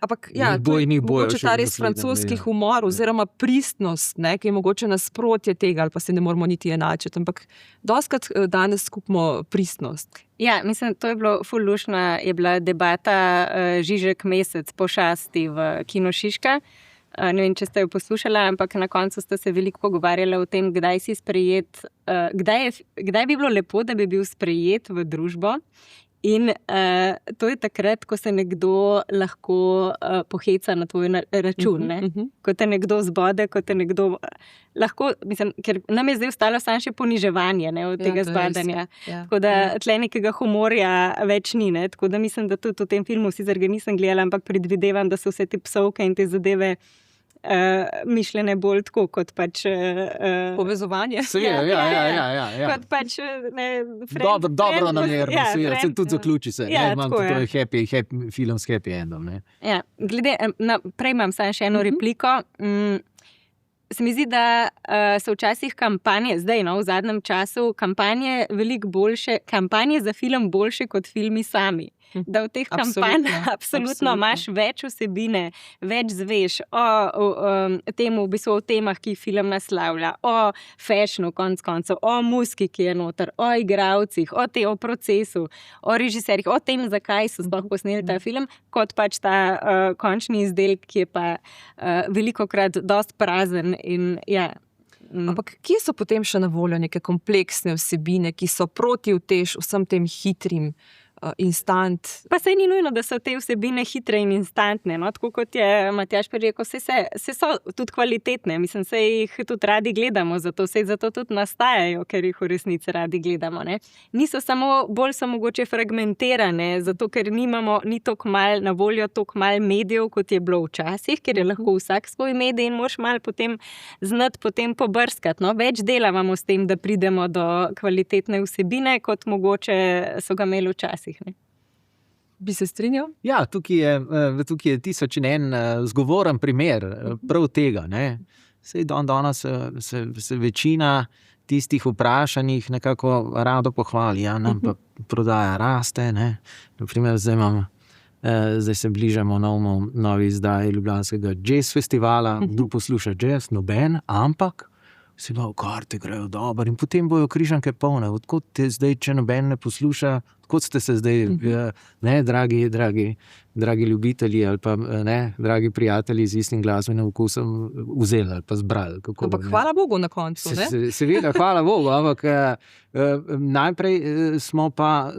Speaker 1: Ampak mogoče ta res francoski humor oziroma pristnost, ki je mogoče nasprotje tega, ali pa se ne moramo niti enačiti, ampak dostikrat danes skupimo pristnost.
Speaker 3: Ja, mislim, to je bilo ful luštna, je bila debata Žižek Mesec pošasti v Kino Šiška. Ne vem, če ste jo poslušali, ampak na koncu ste se veliko pogovarjali o tem, kdaj si sprejet, kdaj bi bilo lepo, da bi bil sprejet v družbo. In to je takrat, ko se nekdo lahko poheca na tvoj račun. Ko te nekdo zbode, ko te nekdo lahko, mislim, ker nam je zdaj ostalo samo še poniževanje od tega zbadanja. Tako da tle nekega humorja več ni. Tako da mislim, da tudi v tem filmu, sicer ga nisem gledala, ampak predvidevam, da so vse te psovke in te zadeve mišljene bolj tako kot pač
Speaker 1: povezovanje.
Speaker 3: Kot pač
Speaker 2: dobro namerno, se tudi zaključi se. Imam tudi film s happy endom.
Speaker 3: Prej imam samo še eno repliko. Se mi zdi, da so včasih kampanje, zdaj v zadnjem času, kampanje veliko boljše, kampanje za film boljše kot filmi sami. Da v teh kampanjah absolutno imaš več vsebine, več zveš o temu, v bistvu o temah, ki jih film naslavlja, o fashionu konc koncev, o muziki, ki je noter, o igralcih, o procesu, o režiserjih, o tem, zakaj so sploh posneli ta film, kot pač ta končni izdelek, ki je pa velikokrat dosti prazen in
Speaker 1: Ampak kje so potem še na voljo neke kompleksne vsebine, ki so proti utež vsem tem hitrim instant?
Speaker 3: Pa saj ni nujno, da so te vsebine hitre in instantne, tako kot je Matjaž prej rekel, se so tudi kvalitetne, mislim, se jih tudi radi gledamo, zato tudi nastajajo, ker jih v resnici radi gledamo. Niso samo, bolj so mogoče fragmentirane, zato ker ni toliko malo na voljo, toliko malo medijev, kot je bilo včasih, ker je lahko vsak svoj medij in moraš malo potem znati potem pobrskati. Več delamo s tem, da pridemo do kvalitetne vsebine, kot mogoče so ga imeli včasih.
Speaker 1: Bi se strinjal?
Speaker 2: Ja, tukaj je 1001 zgovoren primer prav tega. Sej danes se večina tistih vprašanih nekako rado pohvali. Nam pa prodaja raste. Naprimer, zdaj se bližamo novi izdaji ljubljanskega jazz festivala. Kdo posluša jazz? Noben, ampak si pa karte grejo dobro in potem bojo Križanke polne. Odkot te zdaj, če noben ne posluša, odkot ste se zdaj, ne, dragi ljubitelji ali pa ne, dragi prijatelji z istim glasbenim okusom vzeli ali pa zbrali.
Speaker 1: Ampak hvala Bogu na koncu, ne?
Speaker 2: Seveda, hvala Bogu, ampak najprej smo pa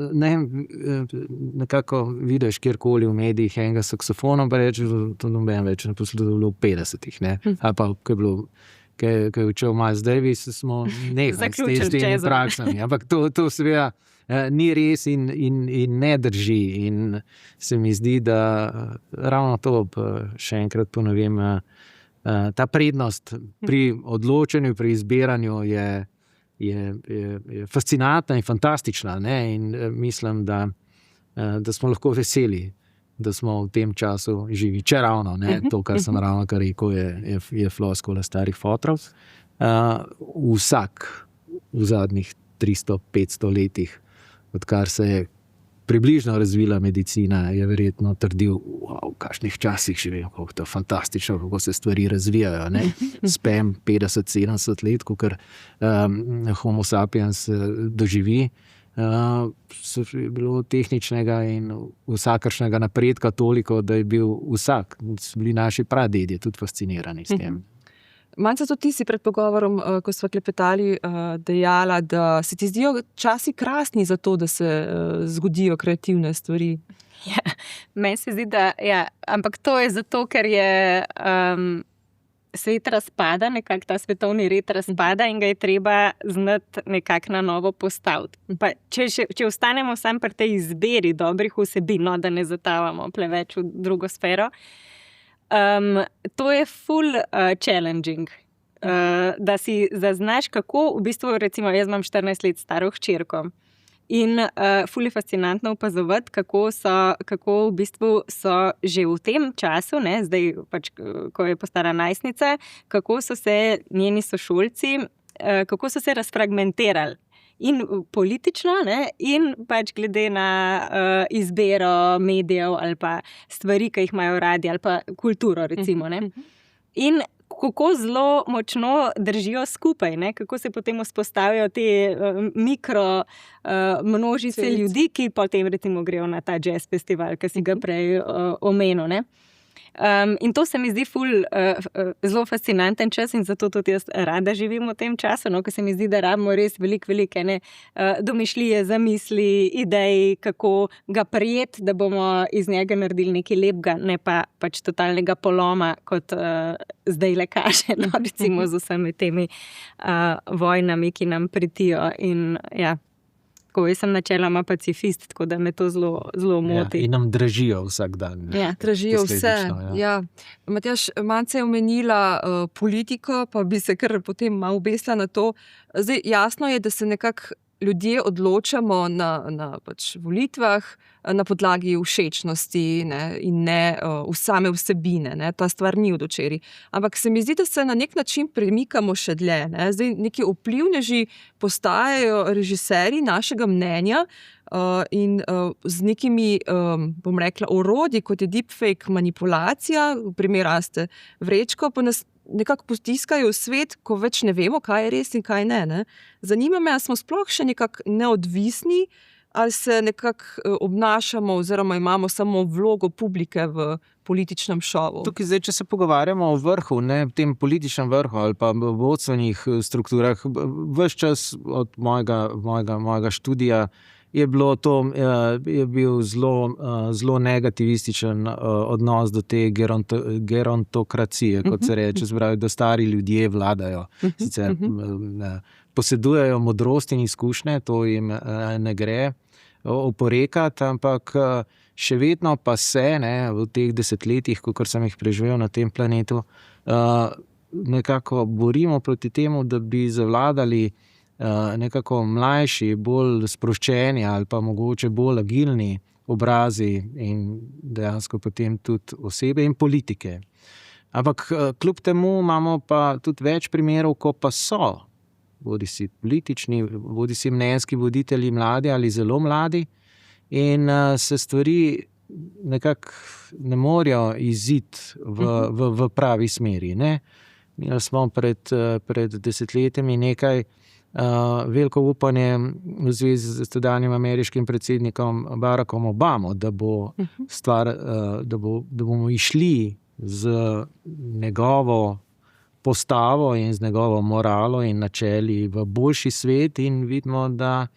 Speaker 2: nekako vidiš kjerkoli v medijih enega saksofona, pa reči, to noben več ne posluša, v 50-ih, ne, ali pa ko je bilo Ko je učil Miles Davis, smo nehali s temi praksami. Ampak to seveda ni res in ne drži. In se mi zdi, da ravno to, še enkrat ponovim, ta prednost pri odločanju, pri izbiranju je fascinantna in fantastična. Ne? In mislim, da smo lahko veseli, da smo v tem času živi. Če ravno, ne, to, kar sem ravno kar rekel, je floskula starih fotrov. Vsak v zadnjih 300-500 letih, odkar se je približno razvila medicina, je verjetno trdil, v kakšnih časih živim, kako je to fantastično, kako se stvari razvijajo. Ne? Spem 50-70 let, kakor homo sapiens doživi, je bilo tehničnega in vsakršnega napredka toliko, da je bil vsak, so bili naši pradedje tudi fascinirani s tem.
Speaker 1: Manca, tudi ti si pred pogovorom, ko smo klepetali, dejala, da se ti zdijo časi krasni za to, da se zgodijo kreativne stvari.
Speaker 3: Ja, meni se zdi, da ampak to je zato, ker je svet razpada, nekako ta svetovni red razpada in ga je treba znati nekako na novo postaviti. Pa če ostanemo sam pri tej izbiri dobrih vsebin, da ne zatavamo preveč v drugo sfero, to je full challenging. Da si zaznaš, kako v bistvu, recimo, jaz imam 14 let staro hčerko. In ful je fascinantno opazovati, kako v bistvu so že v tem času, ne, zdaj pač, ko je postala najstnica, kako so se njeni sošolci, kako so se razfragmentirali. In politično, ne, in pač glede na izbiro medijev ali pa stvari, ki jih imajo radi, ali pa kulturo, recimo. Ne. In kako zelo močno držijo skupaj, ne? Kako se potem vzpostavijo te mikro množice ljudi, ki potem recimo grejo na ta jazz festival, ki si ga prej omenil. Ne? In to se mi zdi zelo fascinanten čas in zato tudi jaz rada živim v tem času, no? Ker se mi zdi, da rabimo res velike domišljije, zamisli, idej, kako ga prijeti, da bomo iz njega naredili nekaj lepega, ne pa pač totalnega poloma, kot zdaj le kaže, no? Recimo z vsemi temi vojnami, ki nam pritijo in ja. Jaz sem načeloma pacifist, tako da me to zelo moti.
Speaker 2: In nam dražijo vsak dan.
Speaker 1: Ja, dražijo vse. Ja. Matjaž, Manca je omenila politiko, pa bi se kar potem malo obesila na to. Zdaj, jasno je, da se nekako ljudje odločamo na pač volitvah na podlagi všečnosti, ne, in ne same vsebine. Ne. Ta stvar ni od včeraj. Ampak se mi zdi, da se na nek način premikamo še dlje. Ne. Zdaj, neki vplivneži postajajo režiserji našega mnenja in z nekimi, bom rekla, orodji, kot je deepfake manipulacija, v primer Aste Vrečko, pa nas nekako potiskajo v svet, ko več ne vemo, kaj je res in kaj ne. Zanima me, ali smo sploh še nekako neodvisni, ali se nekako obnašamo oziroma imamo samo vlogo publike v političnem šovu.
Speaker 2: Tukaj zdaj, če se pogovarjamo o vrhu, ne, v tem političnem vrhu ali pa v vodstvenih strukturah, ves čas od mojega študija je bil zelo negativističen odnos do te gerontokracije, kot se reče, da stari ljudje vladajo. Sicer posedujejo modrost in izkušnje, to jim ne gre oporekati, ampak še vedno pa se, ne, v teh desetletjih, kakor sem jih preživel na tem planetu, nekako borimo proti temu, da bi zavladali nekako mlajši, bolj sproščeni ali pa mogoče bolj agilni obrazi in dejansko potem tudi osebe in politike. Ampak kljub temu imamo pa tudi več primerov, ko pa so bodisi politični, bodisi mnenjski voditelji mladi ali zelo mladi in se stvari nekako ne morejo iziti v pravi smeri, ne. Imeli smo pred desetletjemi nekaj veliko upanje v zvezi z tedanjim ameriškim predsednikom Barackom Obamo, da bo stvar, da bomo išli z njegovo postavo in z njegovo moralo in načeli v boljši svet, in vidimo, da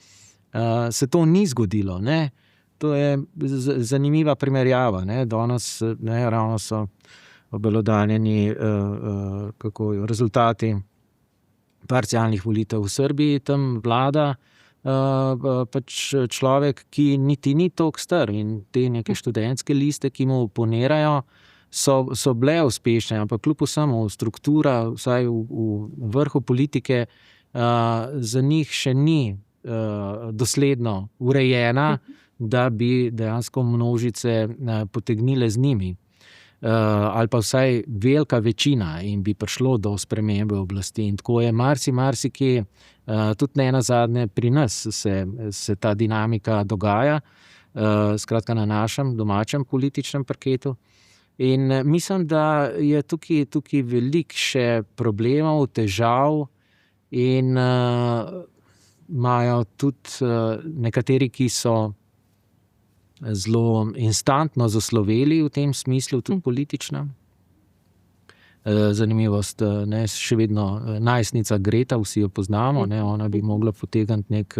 Speaker 2: se to ni zgodilo. Ne? To je zanimiva primerjava. Ne? Danes ravno so obelodanjeni rezultati parcialnih volitev v Srbiji, tam vlada pač človek, ki niti ni toliko star, in te neke študentske liste, ki mu oponirajo, so bile uspešne, ampak kljub vsemu struktura, vsaj v vrhu politike, za njih še ni dosledno urejena, da bi dejansko množice potegnile z njimi. Ali pa vsaj velika večina, in bi prišlo do spremembe oblasti. In tako je marsikje, tudi ne nazadnje pri nas se ta dinamika dogaja, skratka na našem domačem političnem parketu. In mislim, da je tukaj veliko še problemov, težav, in imajo tudi nekateri, ki so zelo instantno zasloveli v tem smislu, tudi politično. Zanimivost, še vedno najstnica Greta, vsi jo poznamo, ona bi mogla potegniti nek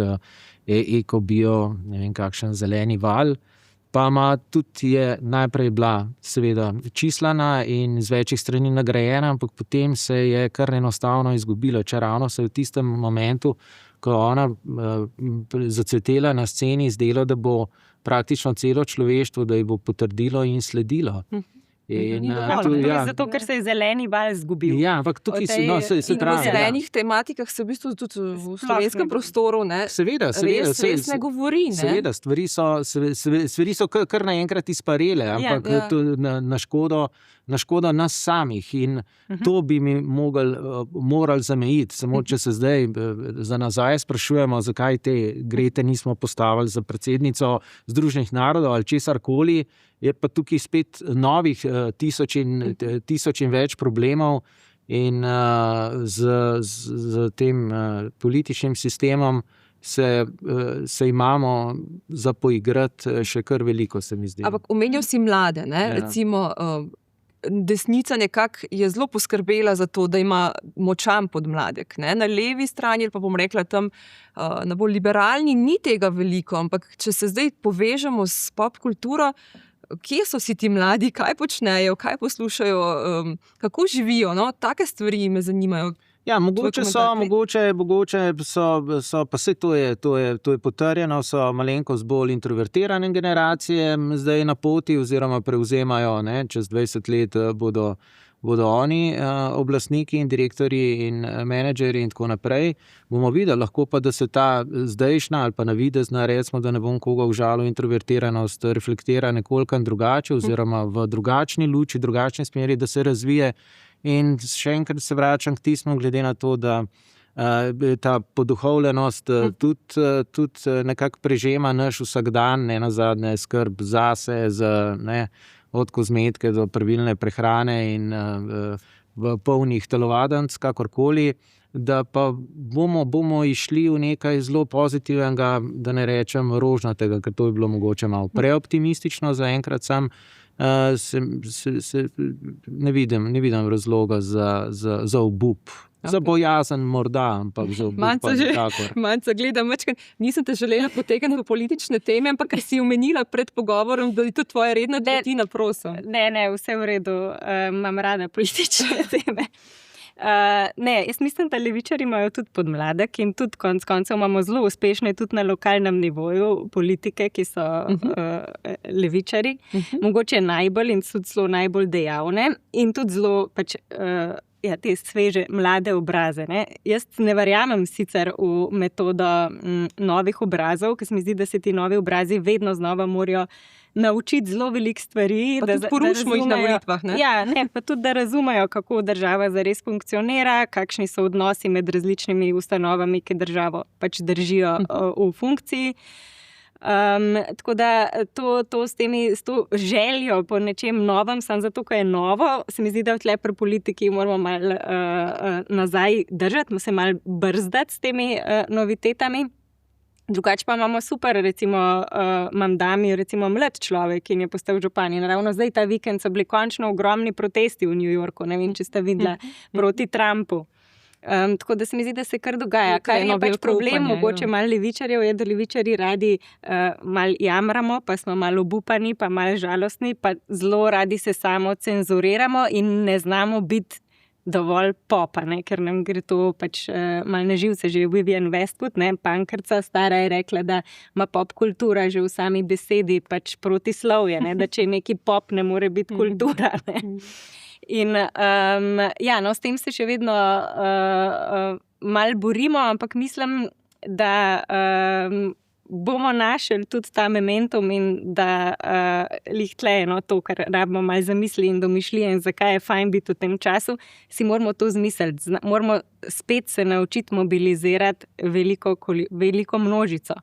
Speaker 2: eko-bio, ne vem kakšen zeleni val, pa tudi je najprej bila seveda čislana in z večjih strani nagrajena, ampak potem se je kar enostavno izgubila, čeravno se v tistem momentu, ko ona zacvetela na sceni, zdelo, da bo praktično celo človeštvo, da ji bo potrdilo in sledilo.
Speaker 3: Zato, ker se je zeleni val izgubil.
Speaker 2: Ja, ampak tukaj se pravi.
Speaker 1: V zelenih tematikah se v bistvu tudi v slovenskem prostoru
Speaker 2: seveda,
Speaker 1: res ne govori.
Speaker 2: Seveda, stvari so kar naenkrat izparele, ampak na škodo nas samih, in to bi mi morali zamejiti. Samo če se zdaj za nazaj sprašujemo, zakaj te Grete nismo postavili za predsednico Združenih narodov ali česarkoli, je pa tukaj spet novih tisoč in več problemov, in z tem političnim sistemom se imamo za poigrati še kar veliko, se mi zdi.
Speaker 1: Ampak omenjal si mlade, recimo desnica nekako je zelo poskrbela za to, da ima močan podmladek. Na levi strani, pa bom rekla tam na bolj liberalni, ni tega veliko, ampak če se zdaj povežemo s pop kulturo, kje so si ti mladi, kaj počnejo, kaj poslušajo, kako živijo, take stvari me zanimajo.
Speaker 2: Ja, mogoče so, pa vse to je potrjeno, so malenkost bolj introvertirane generacije zdaj na poti, oziroma prevzemajo, čez 20 let bodo oni oblastniki in direktorji in menedžerji in tako naprej. Bomo videli, lahko pa, da se ta zdajšnja ali pa navidezna, recimo, da ne bom koga užalil, introvertiranost reflektira nekoliko drugače, oziroma v drugačni luči, drugačni smeri, da se razvije. In še enkrat se vračam k tismu, glede na to, da ta poduhovljenost tudi nekako prežema naš vsakdan, ne nazadnje skrb zase, od kozmetike do pravilne prehrane in v polnih telovadnic, kakorkoli, da pa bomo išli v nekaj zelo pozitivnega, da ne rečem rožnatega, ker to bi bilo mogoče malo preoptimistično zaenkrat sam. Ne vidim razloga za obup. Okay. Za bojazen morda, ampak za obup pa nikakor.
Speaker 1: Manca gledam, nisem te želela potegniti v politične teme, ampak ker si omenila pred pogovorom, da je to tvoja redna tretjina, prosim.
Speaker 3: Ne, vse v redu, imam rada politične teme. Jaz mislim, da levičari imajo tudi podmladek, in tudi konec koncev imamo zelo uspešne tudi na lokalnem nivoju politike, ki so levičari, mogoče najbolj in tudi zelo najbolj dejavne in tudi zelo te sveže mlade obraze. Jaz ne verjamem sicer v metodo novih obrazov, ker se mi zdi, da se ti novi obrazi vedno znova morajo naučiti zelo veliko stvari.
Speaker 1: Pa tudi porušimo jih na volitvah.
Speaker 3: Pa tudi, da razumejo, kako država zares funkcionira, kakšni so odnosi med različnimi ustanovami, ki državo pač držijo v funkciji. Tako da to s to željo po nečem novem, samo zato, ker je novo, se mi zdi, da tle pri politiki moramo malo nazaj držati, se malo brzdati s temi novitetami. Drugače pa imamo super, recimo, imam Dami, recimo mlad človek in je postal župan. In ravno zdaj ta vikend so bili končno ogromni protesti v New Yorku, ne vem, če ste videla, proti Trumpu. Tako da se mi zdi, da se kar dogaja. Kar je pač problem, mogoče malo levičarjev, je, da levičarji radi malo jamramo, pa smo malo obupani, pa malo žalostni, pa zelo radi se samo cenzuriramo in ne znamo biti dovolj popa, ne? Ker nam gre to pač malo na živce. Že Vivienne Westwood, punkerca stara, je rekla, da ima pop kultura že v sami besedi pač protislovje, ne? Da če je neki pop, ne more biti kultura. Ne? In s tem se še vedno malo borimo, ampak mislim, da bomo našli tudi ta momentum in da lih tle to, kar rabimo malo zamisli in domišljije in zakaj je fajn biti v tem času, si moramo to zmisliti. Moramo spet se naučiti mobilizirati veliko množico.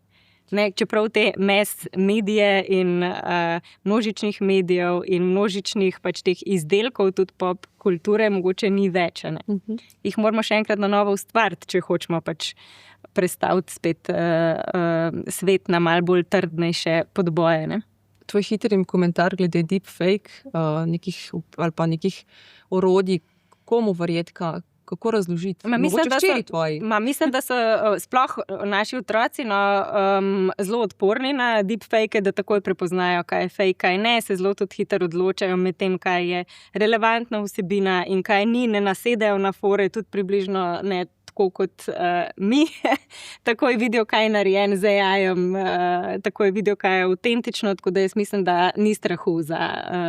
Speaker 3: Ne, čeprav te medije in množičnih medijev in množičnih pač teh izdelkov, tudi pop kulture, mogoče ni več. Ne. Jih moramo še enkrat na novo ustvariti, če hočemo pač prestaviti spet svet na malo bolj trdnejše podboje. Ne.
Speaker 1: Tvoj hitri komentar glede deepfake nekih orodij, komu verjeti, kako razložiti?
Speaker 3: Mislim, da so sploh naši otroci zelo odporni na deepfake, da takoj prepoznajo, kaj je fake, kaj ne, se zelo tudi hitro odločajo med tem, kaj je relevantna vsebina in kaj ni, ne nasedajo na fore, tudi približno ne tako kot mi. Takoj vidijo, kaj je narejen z AI-jem, takoj vidijo, kaj je avtentično, tako da jaz mislim, da ni strahu za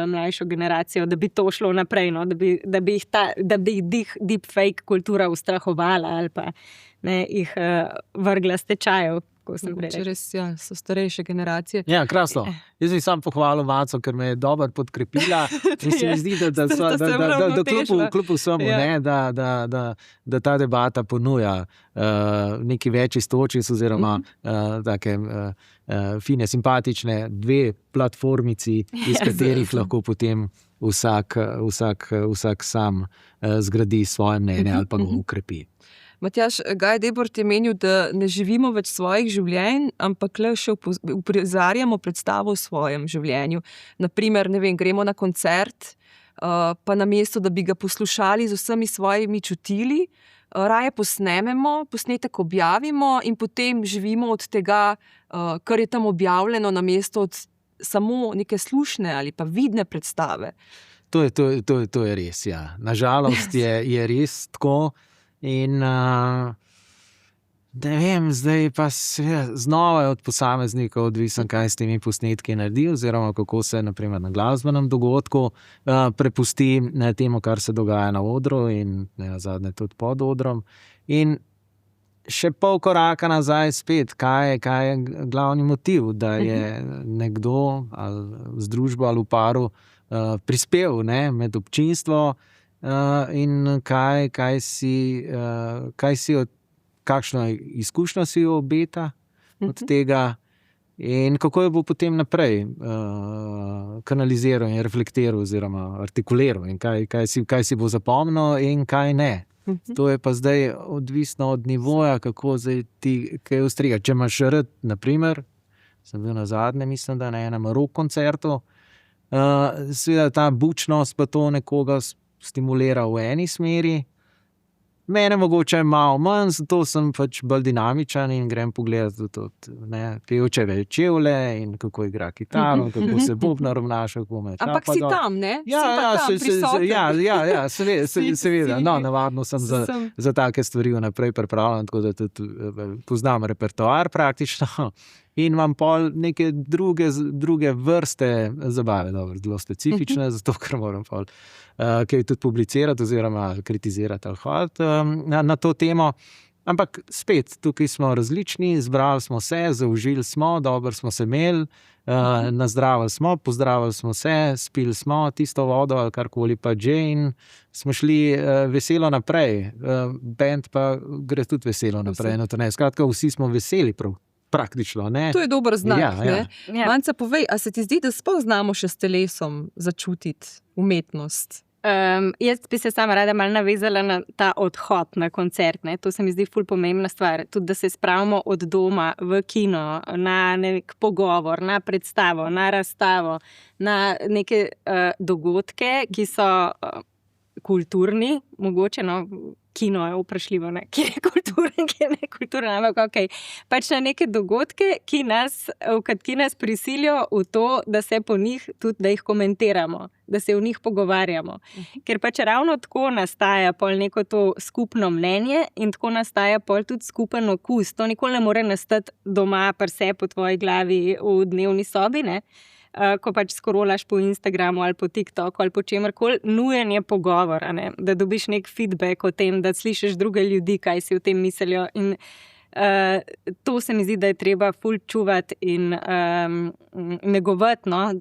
Speaker 3: mlajšo generacijo, da bi to šlo naprej, no? da bi jih deepfake kultura ustrahovala ali pa jih vrgla s tečajev.
Speaker 1: Res, so starejše generacije.
Speaker 2: Ja, krasno. Jaz bi sam pohvalil Maco, ker me je dobro podkrepila. In se mi zdi, da kljub vsemu, da ta debata ponuja neki več istočnic oziroma take fine, simpatične dve platformici, iz katerih lahko potem vsak sam zgradi svoje mnenje ali pa ga ukrepi.
Speaker 1: Matjaž, Gaj Debord je menil, da ne živimo več svojih življenj, ampak le še uprizarjamo predstavo o svojem življenju. Naprimer, gremo na koncert, pa namesto, da bi ga poslušali z vsemi svojimi čutili, raje posnememo, posnetek objavimo in potem živimo od tega, kar je tam objavljeno, namesto od samo neke slušne ali pa vidne predstave.
Speaker 2: To je res, ja. Nažalost je res tako. In ne vem, zdaj pa znova je od posameznika odvisen, kaj s temi posnetki naredi, oziroma kako se naprimer na glasbenem dogodku prepusti temu, kar se dogaja na odru in nazadnje tudi pod odrom. In še pol koraka nazaj spet, kaj je glavni motiv, da je nekdo ali z družbo ali v paru prispel med občinstvo. In kakšno izkušnjo si obeta od tega in kako jo bo potem naprej kanaliziral in reflektiral oziroma artikuliral in kaj si bo zapomnil in kaj ne. To je pa zdaj odvisno od nivoja, kako zdaj ti kaj ustriga. Če imaš rad, naprimer, sem bil na zadnje, mislim, da na enem rock koncertu, seveda ta bučnost pa to nekoga stimulira v eni smeri. Mene mogoče malo manj, zato sem pač bolj dinamičen in grem pogledati tudi pevčeve čevlje in kako igra kitaro, kako se bobnar obnaša.
Speaker 1: Ampak si tam, ne?
Speaker 2: Ja, seveda. No, navadno sem za take stvari vnaprej pripravljen, tako da tudi poznam repertoar praktično. In imam pol neke druge vrste zabave, zelo specifične, zato ker moram pol kaj tudi publicirati oziroma kritizirati ali hvaliti na to temo. Ampak spet, tukaj smo različni, zbrali smo se, zaužili smo, dobro smo se imeli, nazdravili smo, pozdravili smo se, spili smo tisto vodo ali karkoli pa že in smo šli veselo naprej. Band pa gre tudi veselo naprej. Skratka, vsi smo veseli prav praktično. Ne?
Speaker 1: To je dober znak.
Speaker 2: Ja, ja.
Speaker 1: Ne? Manca, povej, a se ti zdi, da sploh znamo še s telesom začutiti umetnost?
Speaker 3: Jaz bi se sama rada malo navezala na ta odhod na koncert. Ne? To se mi zdi ful pomembna stvar. Tudi, da se spravimo od doma v kino, na nek pogovor, na predstavo, na razstavo, na neke dogodke, ki so kulturni, mogoče, no, kino je vprašljivo, ne? Kje je kulturni, kje je nekulturni, ampak okay. Pač na neke dogodke, ki nas prisilijo v to, da se po njih tudi, da jih komentiramo, da se v njih pogovarjamo. Ker pač ravno tako nastaja pol neko to skupno mnenje in tako nastaja pol tudi skupen okus. To nikoli ne more nastati doma pri sebi po tvoji glavi v dnevni sobi, ne? Ko pač skrolaš po Instagramu ali po TikToku ali po čemerkoli, nujen je pogovor, ne? Da dobiš nek feedback o tem, da slišiš druge ljudi, kaj si o tem mislijo. In to se mi zdi, da je treba ful čuvati in negovati, no?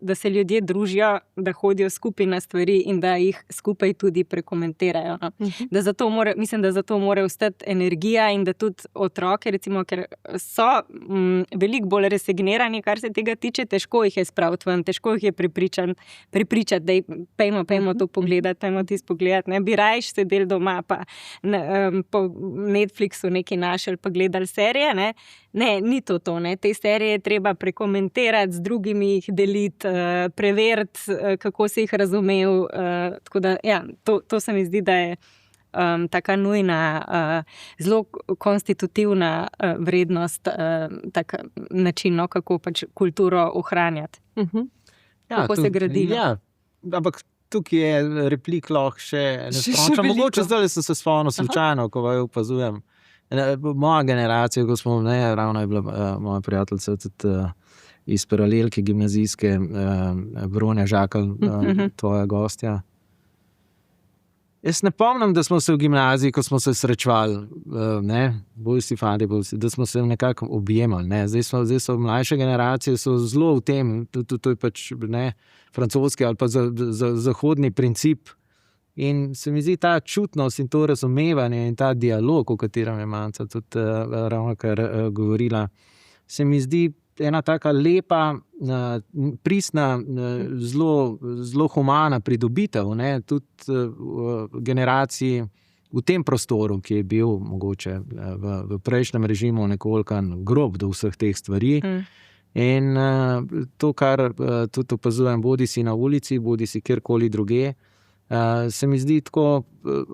Speaker 3: Da se ljudje družijo, da hodijo skupaj na stvari in da jih skupaj tudi prekomentirajo. No? Mislim, da zato mora ostati energija in da tudi otroke, recimo, ker so veliko bolj resignirani, kar se tega tiče, težko jih je spraviti ven, težko jih je prepričati, da pejmo to pogledati, pejmo tisto pogledati. Ne bi rajš sedeli doma pa po Netflixu nekaj našli pa gledali serije, ne? Ne, ni to, ne. Te serije je treba prekomentirati, z drugimi jih deliti, preveriti, kako si jih razumel. Tako da, ja, to se mi zdi, da je taka nujna, zelo konstitutivna vrednost, tak način, no, kako pač kulturo ohranjati. Kako se gradi.
Speaker 2: Ja, ampak tukaj je replik lahko še neskončna. Mogoče zdaj sem se spomnil slučajno, ko vaju opazujem. Moja generacija, ko smo, ravno je bila moja prijateljica tudi iz paralelke gimnazijske, Bronja Žakelj, tvoja gostja. Jaz ne pomnim, da smo se v gimnaziji, ko smo se srečevali, bolj si fadi, da smo se nekako objemali. Ne? Zdaj so mlajše generacije, so zelo v tem, to je pač francoski ali pa zahodni princip. In se mi zdi ta čutnost in to razumevanje in ta dialog, o katerem je Manca tudi ravnokar govorila, se mi zdi ena taka lepa, pristna, zelo humana pridobitev, tudi generaciji v tem prostoru, ki je bil mogoče v prejšnjem režimu nekoliko grob do vseh teh stvari. In to, kar tudi opazujem, bodi si na ulici, bodi si kjerkoli druge, se mi zdi tako,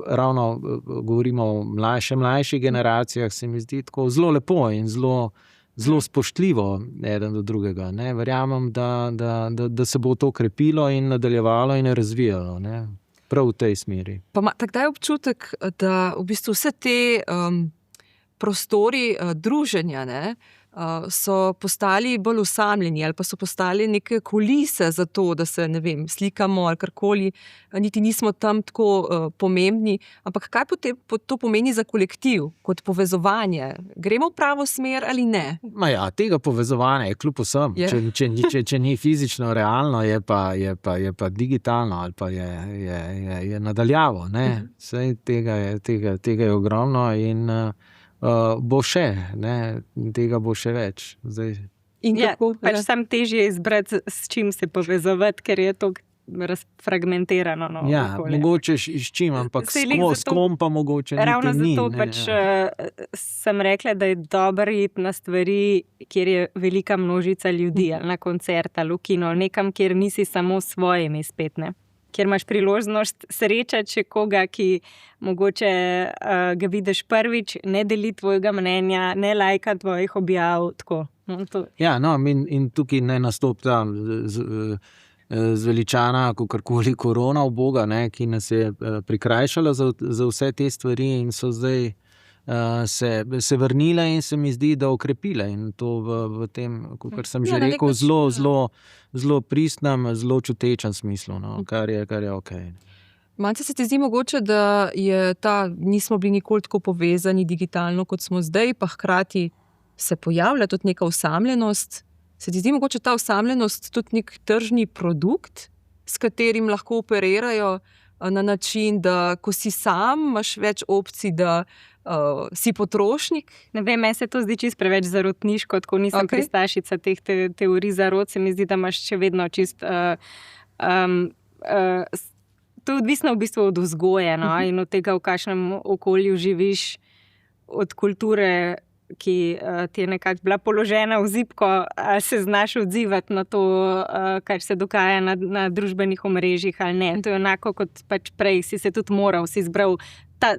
Speaker 2: ravno govorimo o mlajših generacijah, se mi zdi tako zelo lepo in zelo spoštljivo eden do drugega. Ne? Verjamem, da se bo to krepilo in nadaljevalo in razvijalo. Ne? Prav v tej smeri.
Speaker 1: Pa takdaj je občutek, da v bistvu vse te prostori druženja, so postali bolj osamljeni ali pa so postali neke kulise za to, da se, slikamo ali karkoli, niti nismo tam tako pomembni. Ampak kaj to pomeni za kolektiv, kot povezovanje? Gremo v pravo smer ali ne?
Speaker 2: Tega povezovanja je kljub vsem. Če ni fizično realno, je pa digitalno ali pa je nadaljavo. Saj tega je ogromno in bo še, tega bo še več. Zdaj.
Speaker 3: In kako? Pač sam težje izbrati, s čim se povezovati, ker je to razfragmentirano.
Speaker 2: Mogoče s čim, ampak s kom pa mogoče niti ni.
Speaker 3: Ravno zato sem rekla, da je dobro iti na stvari, kjer je velika množica ljudi, ali na koncert, ali v kino, nekam, kjer nisi samo s svojimi spet, ne. Kjer imaš priložnost srečati še koga, ki mogoče ga vidiš prvič, ne deli tvojega mnenja, ne lajka tvojih objav. Tako.
Speaker 2: In tukaj ne nastopi ta zveličana, kakorkoli korona uboga, ki nas je prikrajšala za vse te stvari in so zdaj se vrnile in se mi zdi, da okrepile. In to v tem, kot sem že rekel, zelo pristnem, zelo čutečem smislu, kar je okej.
Speaker 1: Manca, se ti zdi mogoče, da nismo bili nikoli tako povezani digitalno, kot smo zdaj, pa hkrati se pojavlja tudi neka osamljenost. Se ti zdi mogoče ta osamljenost tudi nek tržni produkt, s katerim lahko operirajo na način, da ko si sam, imaš več opcij, da si potrošnik?
Speaker 3: Ne vem, meni se to zdi čisto preveč zarotniško, tako nisem pristašica teh teorij zarot, se mi zdi, da imaš še vedno čist... to je odvisno v bistvu od vzgoje, no? In od tega, v kakšnem okolju živiš, od kulture, ki ti je nekako bila položena v zibko, se znaš odzivati na to, kar se dogaja na družbenih omrežjih ali ne. To je enako kot pač prej, si se tudi moral, si izbral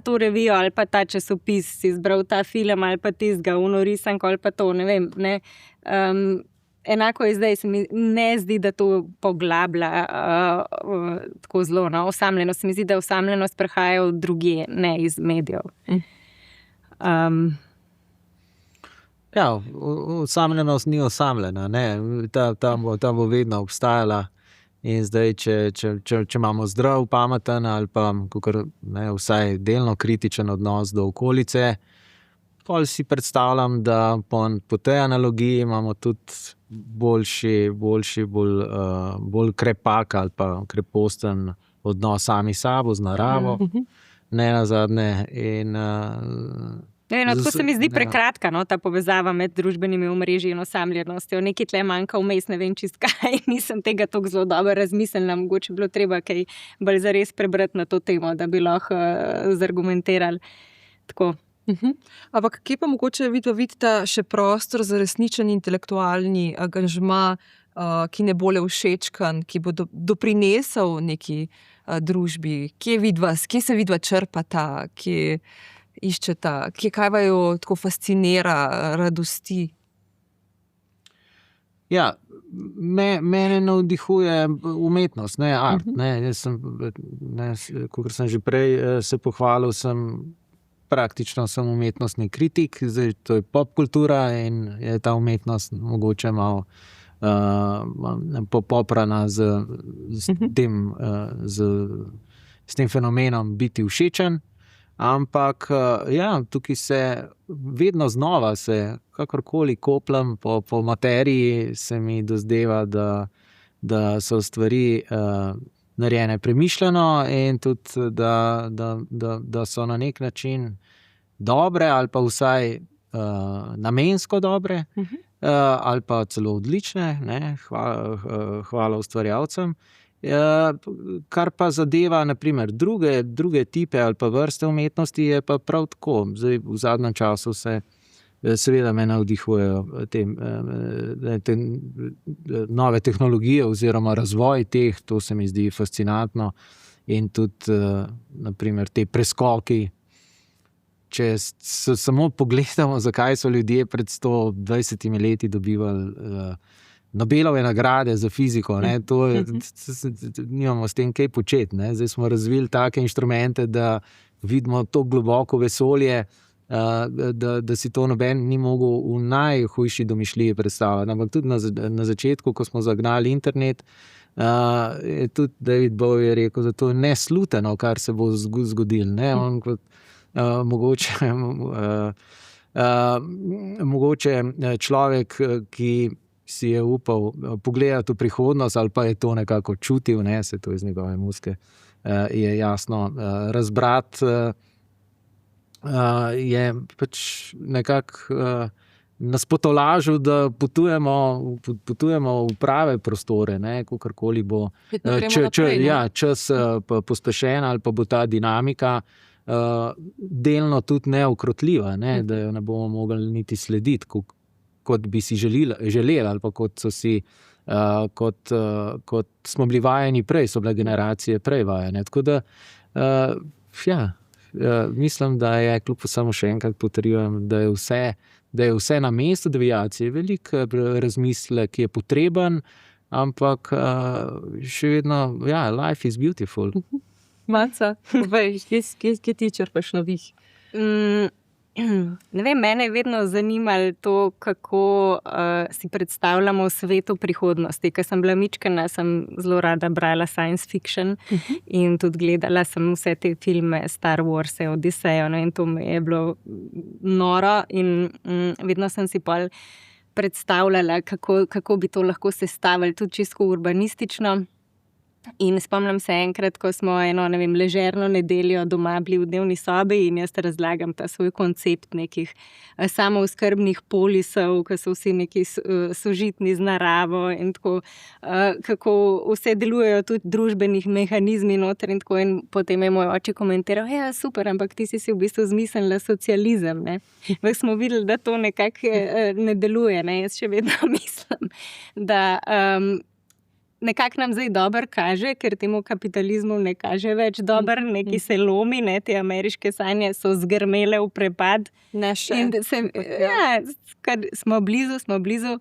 Speaker 3: to revijo ali pa ta časopis, si izbral ta film ali pa tistega, risanko ali pa to, ne vem, ne. Enako je zdaj, se mi ne zdi, da to poglablja tako zelo, no, osamljenost. Se mi zdi, da osamljenost prihaja od drugje, ne iz medijev.
Speaker 2: Ja, osamljenost ni osamljena, ne. Ta bo vedno obstajala. In zdaj, če imamo zdrav, pameten ali pa kakor, ne, vsaj delno kritičen odnos do okolice, pol si predstavljam, da po tej analogiji imamo tudi boljši, bolj krepak ali pa kreposten odnos sami sabo, z naravo, ne nazadnje.
Speaker 3: Tako se mi zdi prekratka, no, ta povezava med družbenimi omrežji in osamljenostjo. Nekaj tle manjka vmes, ne vem čist kaj, nisem tega tako zelo dobro razmislila, mogoče bilo treba kaj bolj zares prebrati na to temo, da bi lahko zargumentirali tako.
Speaker 1: Ampak kje pa mogoče vidite še prostor za resničen intelektualni angažma, ki ne bo le všečkan, ki bo doprinesel neki družbi? Kje se vidva črpata, kje iščeta, kaj vaju tako fascinira, radosti?
Speaker 2: Ja, mene navdihuje umetnost, ne art. Jaz sem, kakor sem že prej se pohvalil, praktično sem umetnostni kritik, zdaj to je popkultura in je ta umetnost mogoče malo poprana s tem fenomenom biti všečen, ampak ja, tukaj se vedno znova kakorkoli kopljem po materiji, se mi dozdeva, da so stvari narejene premišljeno in tudi, da so na nek način dobre ali pa vsaj namensko dobre, ali pa celo odlične, ne, hvala ustvarjalcem. Kar pa zadeva na primer druge tipe ali pa vrste umetnosti, je pa prav tako. Zdaj v zadnjem času seveda me navdihujejo te nove tehnologije oziroma razvoj teh, to se mi zdi fascinantno. In tudi na primer te preskoki, če samo pogledamo, zakaj so ljudje pred 120 leti dobivali Nobelove nagrade za fiziko, ne, to nimamo s tem kaj početi, ne. Zdaj smo razvili take inštrumente, da vidimo to globoko vesolje, da si to noben ni mogel v najhujši domišljiji predstavljati. Ampak tudi na začetku, ko smo zagnali internet, je tudi David Bowie rekel, da to je nesluteno, kar se bo zgodilo, ne. On kot mogoče človek, ki si je upal pogledati v prihodnost ali pa je to nekako čutil, ne, se to iz njegove muzike je jasno razbrati, je pač nekako nas potolažil, da potujemo v prave prostore, ne, kakorkoli bo čas pospešen ali pa bo ta dinamika delno tudi neukrotljiva, ne, da jo ne bomo mogli niti slediti, kot bi si želeli ali pa kot so si, kot smo bili vajeni prej, so bile generacije prej vajene. Tako da, mislim, da je, kljub samo še enkrat potrjujem, da je vse na mestu, deviacije, veliko razmislek je potreben, ampak še vedno, life is beautiful.
Speaker 1: Manca, kje ti črpaš novih?
Speaker 3: Ne vem, mene je vedno zanimalo to, kako si predstavljamo svet v prihodnosti. Ko sem bila mičkena, sem zelo rada brala science fiction in tudi gledala sem vse te filme Star Wars, Odisejo, in to mi je bilo noro in vedno sem si pol predstavljala, kako bi to lahko sestavili, tudi čisto urbanistično. In spomnim se enkrat, ko smo eno, ne vem, ležerno nedeljo doma bili v dnevni sobi in jaz razlagam ta svoj koncept nekih samooskrbnih polisov, ki so vsi neki sožitni z naravo in tako, kako vse delujejo tudi družbenih mehanizmi noter in tako. In potem je moj oče komentiral, ja, super, ampak ti si v bistvu zmislila socializem, ne. Ampak smo videli, da to nekako ne deluje, ne. Jaz še vedno mislim, da nekako nam zdaj dobro kaže, ker temu kapitalizmu ne kaže več dobro, neki se lomi, ne, te ameriške sanje so zgrmele v prepad.
Speaker 1: Ne še.
Speaker 3: In smo blizu.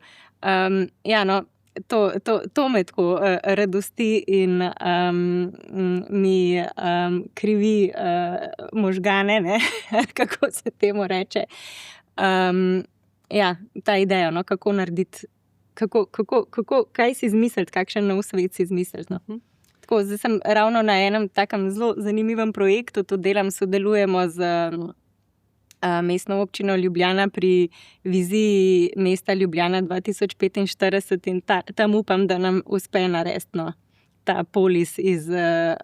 Speaker 3: Ja, no, to me tako radosti in mi krivi možgane, ne, kako se temu reče. Ja, ta ideja, no, kako narediti, kaj si izmisliti, kakšen nov svet si izmisliti. No. Tako, zdaj sem ravno na enem takem zelo zanimivem projektu, to delam, sodelujemo z mestno občino Ljubljana pri viziji mesta Ljubljana 2045 in tam upam, da nam uspe narediti ta polis iz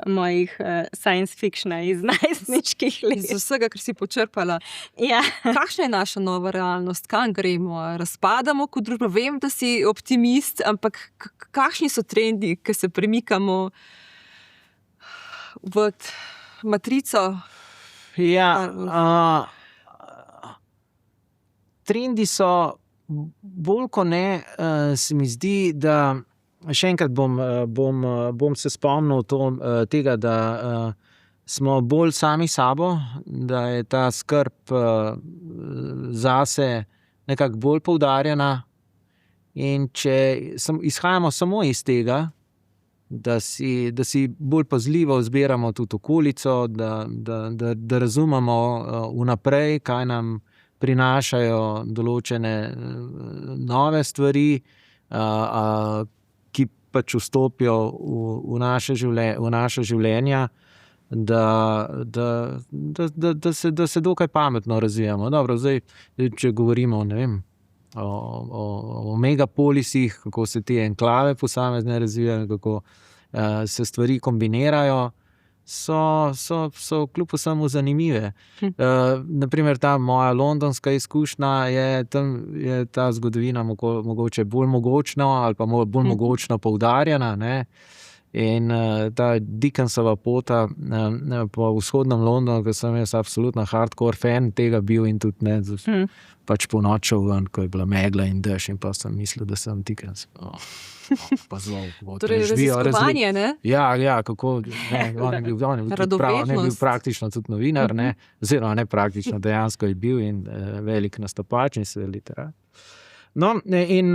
Speaker 3: mojih science fictiona, iz najstniških let.
Speaker 1: Iz vsega, kar si počrpala.
Speaker 3: Ja.
Speaker 1: Kakšna je naša nova realnost? Kam gremo? Razpadamo kot družba? Vem, da si optimist, ampak kakšni so trendi, ki se premikamo v matrico?
Speaker 2: Ja, trendi so bolj kot ne, se mi zdi, da še enkrat bom se spomnil tega, da smo bolj sami sabo, da je ta skrb zase nekako bolj poudarjena. In če izhajamo samo iz tega, da si bolj pazljivo izbiramo tudi okolico, da razumemo vnaprej, kaj nam prinašajo določene nove stvari, ki pač vstopijo v naše življenja, da se dokaj pametno razvijamo. Dobro, zdaj, če govorimo, ne vem, o megapolisih, kako se te enklave posamezne razvijajo, kako se stvari kombinirajo, so kljub vsemu zanimive. Naprimer, ta moja londonska izkušnja je ta zgodovina mogoče bolj mogočna ali pa bolj mogočno poudarjena, ne. In ta Dickensova pota po vzhodnem Londonu, ko sem jaz absolutno hardcore fan tega bil in tudi ne, pač ponočil ven, ko je bila megla in dež in pa sem mislil, da sem Dickens. Pa zelo.
Speaker 1: Torej, raziskovanje, ne?
Speaker 2: Ja, kako, ne, on je bil praktično tudi novinar, ne, oziroma ne praktično, dejansko je bil in velik nastopač in seveda literat. No, in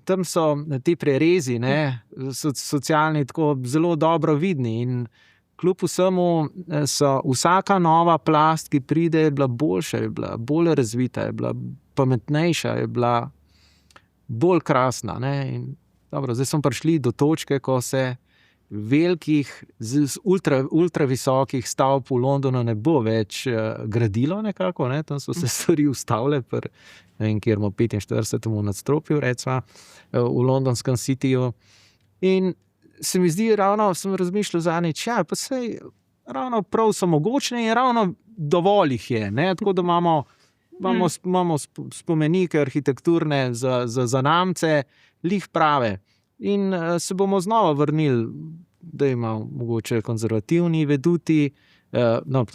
Speaker 2: tam so ti prerezi, ne, socialni, tako zelo dobro vidni in kljub vsemu so vsaka nova plast, ki pride, je bila boljša, je bila bolj razvita, je bila pametnejša, je bila bolj krasna, ne, in dobro, zdaj smo prišli do točke, ko se velikih, ultra visokih stavb v Londonu ne bo več gradilo nekako, ne, tam so se stvari ustavile ne vem, kjer 45. nadstropju, recimo, v londonskem cityju. In se mi zdi, ravno sem razmišljal zadnjič, ja, pa sej ravno prav so mogočne in ravno dovolj jih je, ne, tako da imamo spomenike arhitekturne za zanamce, lih prave. In se bomo znova vrnili, da ima mogoče konzervativni veduti, no,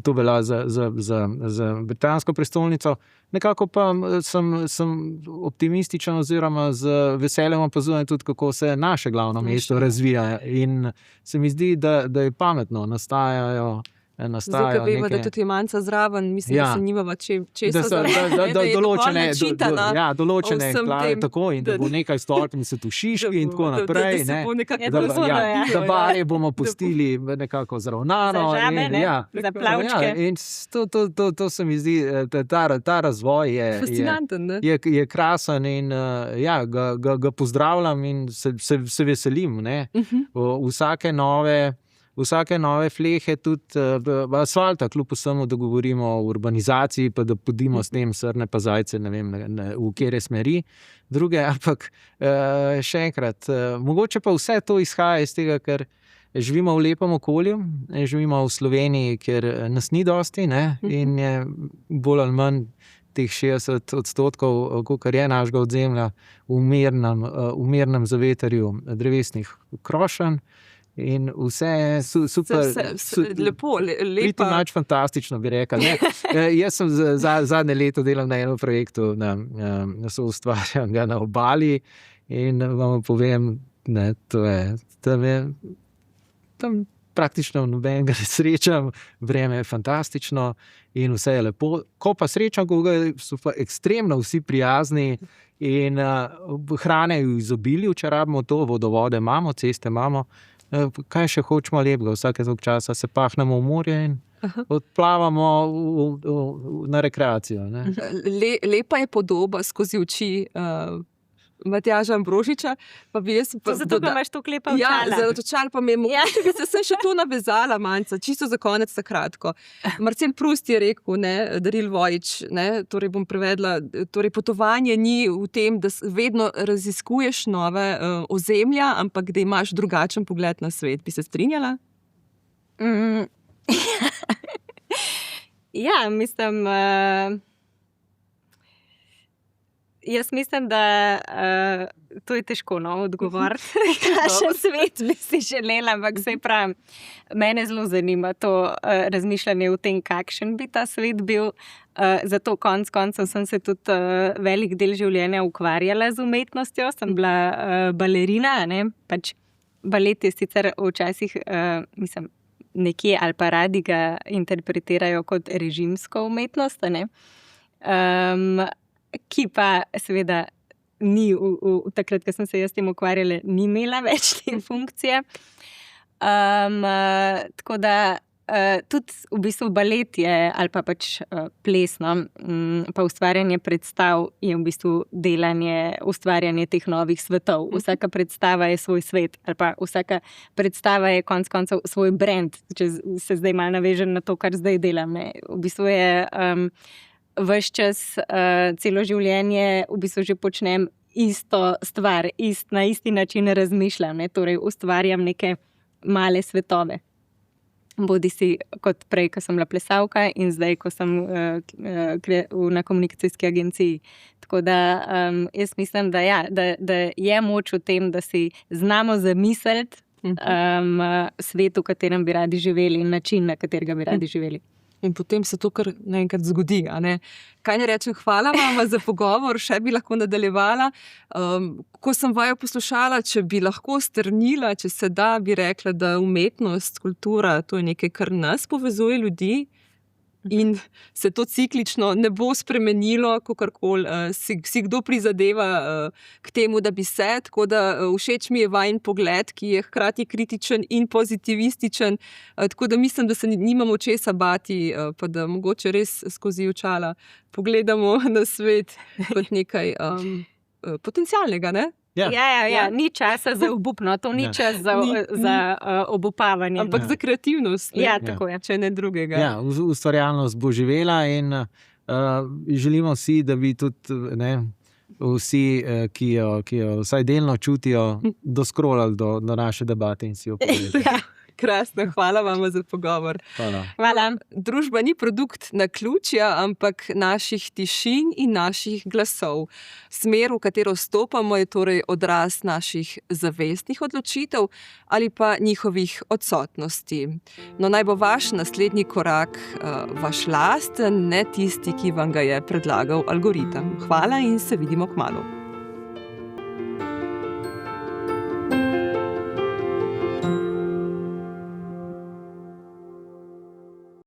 Speaker 2: to velja za britansko prestolnico. Nekako pa sem optimističen oziroma z veseljem opazujem tudi, kako se naše glavno mesto razvija. In se mi zdi, da je pametno, nastajajo
Speaker 1: Zdaj, ko vemo, da tudi je manjca zraven, mislim, da se nimava česa
Speaker 2: zraven. Določene enklave tako in da bo nekaj stolpnic tu Šiški in tako naprej. Da barje bomo pustili nekako zravnano.
Speaker 3: Za žabe, ne? Za plavčke.
Speaker 2: In to se mi zdi, ta razvoj je krasen in ga pozdravljam in se veselim, ne. Vsake nove vsake nove flehe, tudi asfalta, kljub vsemu, da govorimo o urbanizaciji, pa da podimo s tem srne pa zajce, ne vem, v kere smeri druge, ampak še enkrat, mogoče pa vse to izhaja iz tega, ker živimo v lepem okolju, živimo v Sloveniji, kjer nas ni dosti, ne, in je bolj ali manj teh 60%, kolikor je našega odzemlja, v mirnem zavetrju drevesnih krošenj. In vse je super,
Speaker 1: lepo,
Speaker 2: lepo. Mač fantastično, bi rekel. Jaz sem zadnje leto delal na enem projektu, soustvarjam ga na obali in vam povem, ne, tam praktično nobenega ne srečam, vreme je fantastično in vse je lepo. Ko pa srečam, so pa ekstremno vsi prijazni in hrane v izobilju, če rabimo to, vodovode imamo, ceste imamo. Kaj še hočemo lepega, vsake toliko časa se pahnemo v morje in odplavamo na rekreacijo. Ne?
Speaker 1: Lepa je podoba skozi oči Matjaža Ambrožiča.
Speaker 3: Zato pa imaš to klepa očala.
Speaker 1: Ja, očal pa mi je mogoče, bi se sem še to navezala, manjca, čisto za konec takratko. Marcel Proust je rekel, ne, Daril Vojič, ne, torej bom prevedla, torej potovanje ni v tem, da vedno raziskuješ nove ozemlja, ampak da imaš drugačen pogled na svet. Bi se strinjala?
Speaker 3: Ja, mislim... Jaz mislim, da to je težko odgovoriti, kakšen svet bi si želela, ampak saj pravim, mene zelo zanima to razmišljanje o tem, kakšen bi ta svet bil. Zato konec koncev sem se tudi velik del življenja ukvarjala z umetnostjo, sem bila balerina, ne? Pač balet je sicer včasih, mislim, nekje ali pa radi ga interpretirajo kot režimsko umetnost, ne? Ki pa seveda ni takrat, ko sem se jaz tem ukvarjala, ni imela več te funkcije. Tako da tudi v bistvu balet je, ali pa pač ples, pa ustvarjanje predstav je v bistvu ustvarjanje teh novih svetov. Vsaka predstava je svoj svet, ali pa vsaka predstava je konec koncev svoj brand, če se zdaj malo navežem na to, kar zdaj delam. Ne. V bistvu je... Ves čas, celo življenje v bistvu že počnem isto stvar, na isti način razmišljam, ne? Torej ustvarjam neke male svetove. Bodisi kot prej, ko sem bila plesalka in zdaj, ko sem na komunikacijski agenciji. Tako da jaz mislim, da je moč v tem, da si znamo zamisliti svet, v katerem bi radi živeli in način, na katerega bi radi živeli.
Speaker 1: In potem se to kar naenkrat zgodi. Kaj ne rečem, hvala vam za pogovor, še bi lahko nadaljevala. Ko sem vaju poslušala, če bi lahko strnila, če se da, bi rekla, da umetnost, kultura, to je nekaj, kar nas povezuje ljudi in se to ciklično ne bo spremenilo, kakorkoli si kdo prizadeva k temu, da bi se, tako da všeč mi je vajin pogled, ki je hkrati kritičen in pozitivističen, tako da mislim, da se nimamo česa bati, pa da mogoče res skozi očala pogledamo na svet kot nekaj potencialnega, ne?
Speaker 3: Ja. Ni časa za obupno, to ni čas za obupavanje.
Speaker 1: Ampak za kreativnost,
Speaker 3: tako je.
Speaker 1: Če ne drugega.
Speaker 2: Ja, ustvarjalnost bo živela in želimo si, da bi tudi vsi, ki jo vsaj delno čutijo, doskrolali do naše debate in si jo pogledali.
Speaker 1: Krasno, hvala vam za pogovor.
Speaker 3: Hvala.
Speaker 1: Družba ni produkt naključja, ampak naših tišin in naših glasov. Smer, v katero stopamo, je torej odraz naših zavestnih odločitev ali pa njihovih odsotnosti. No, naj bo vaš naslednji korak vaš lasten, ne tisti, ki vam ga je predlagal algoritem. Hvala in se vidimo kmalu.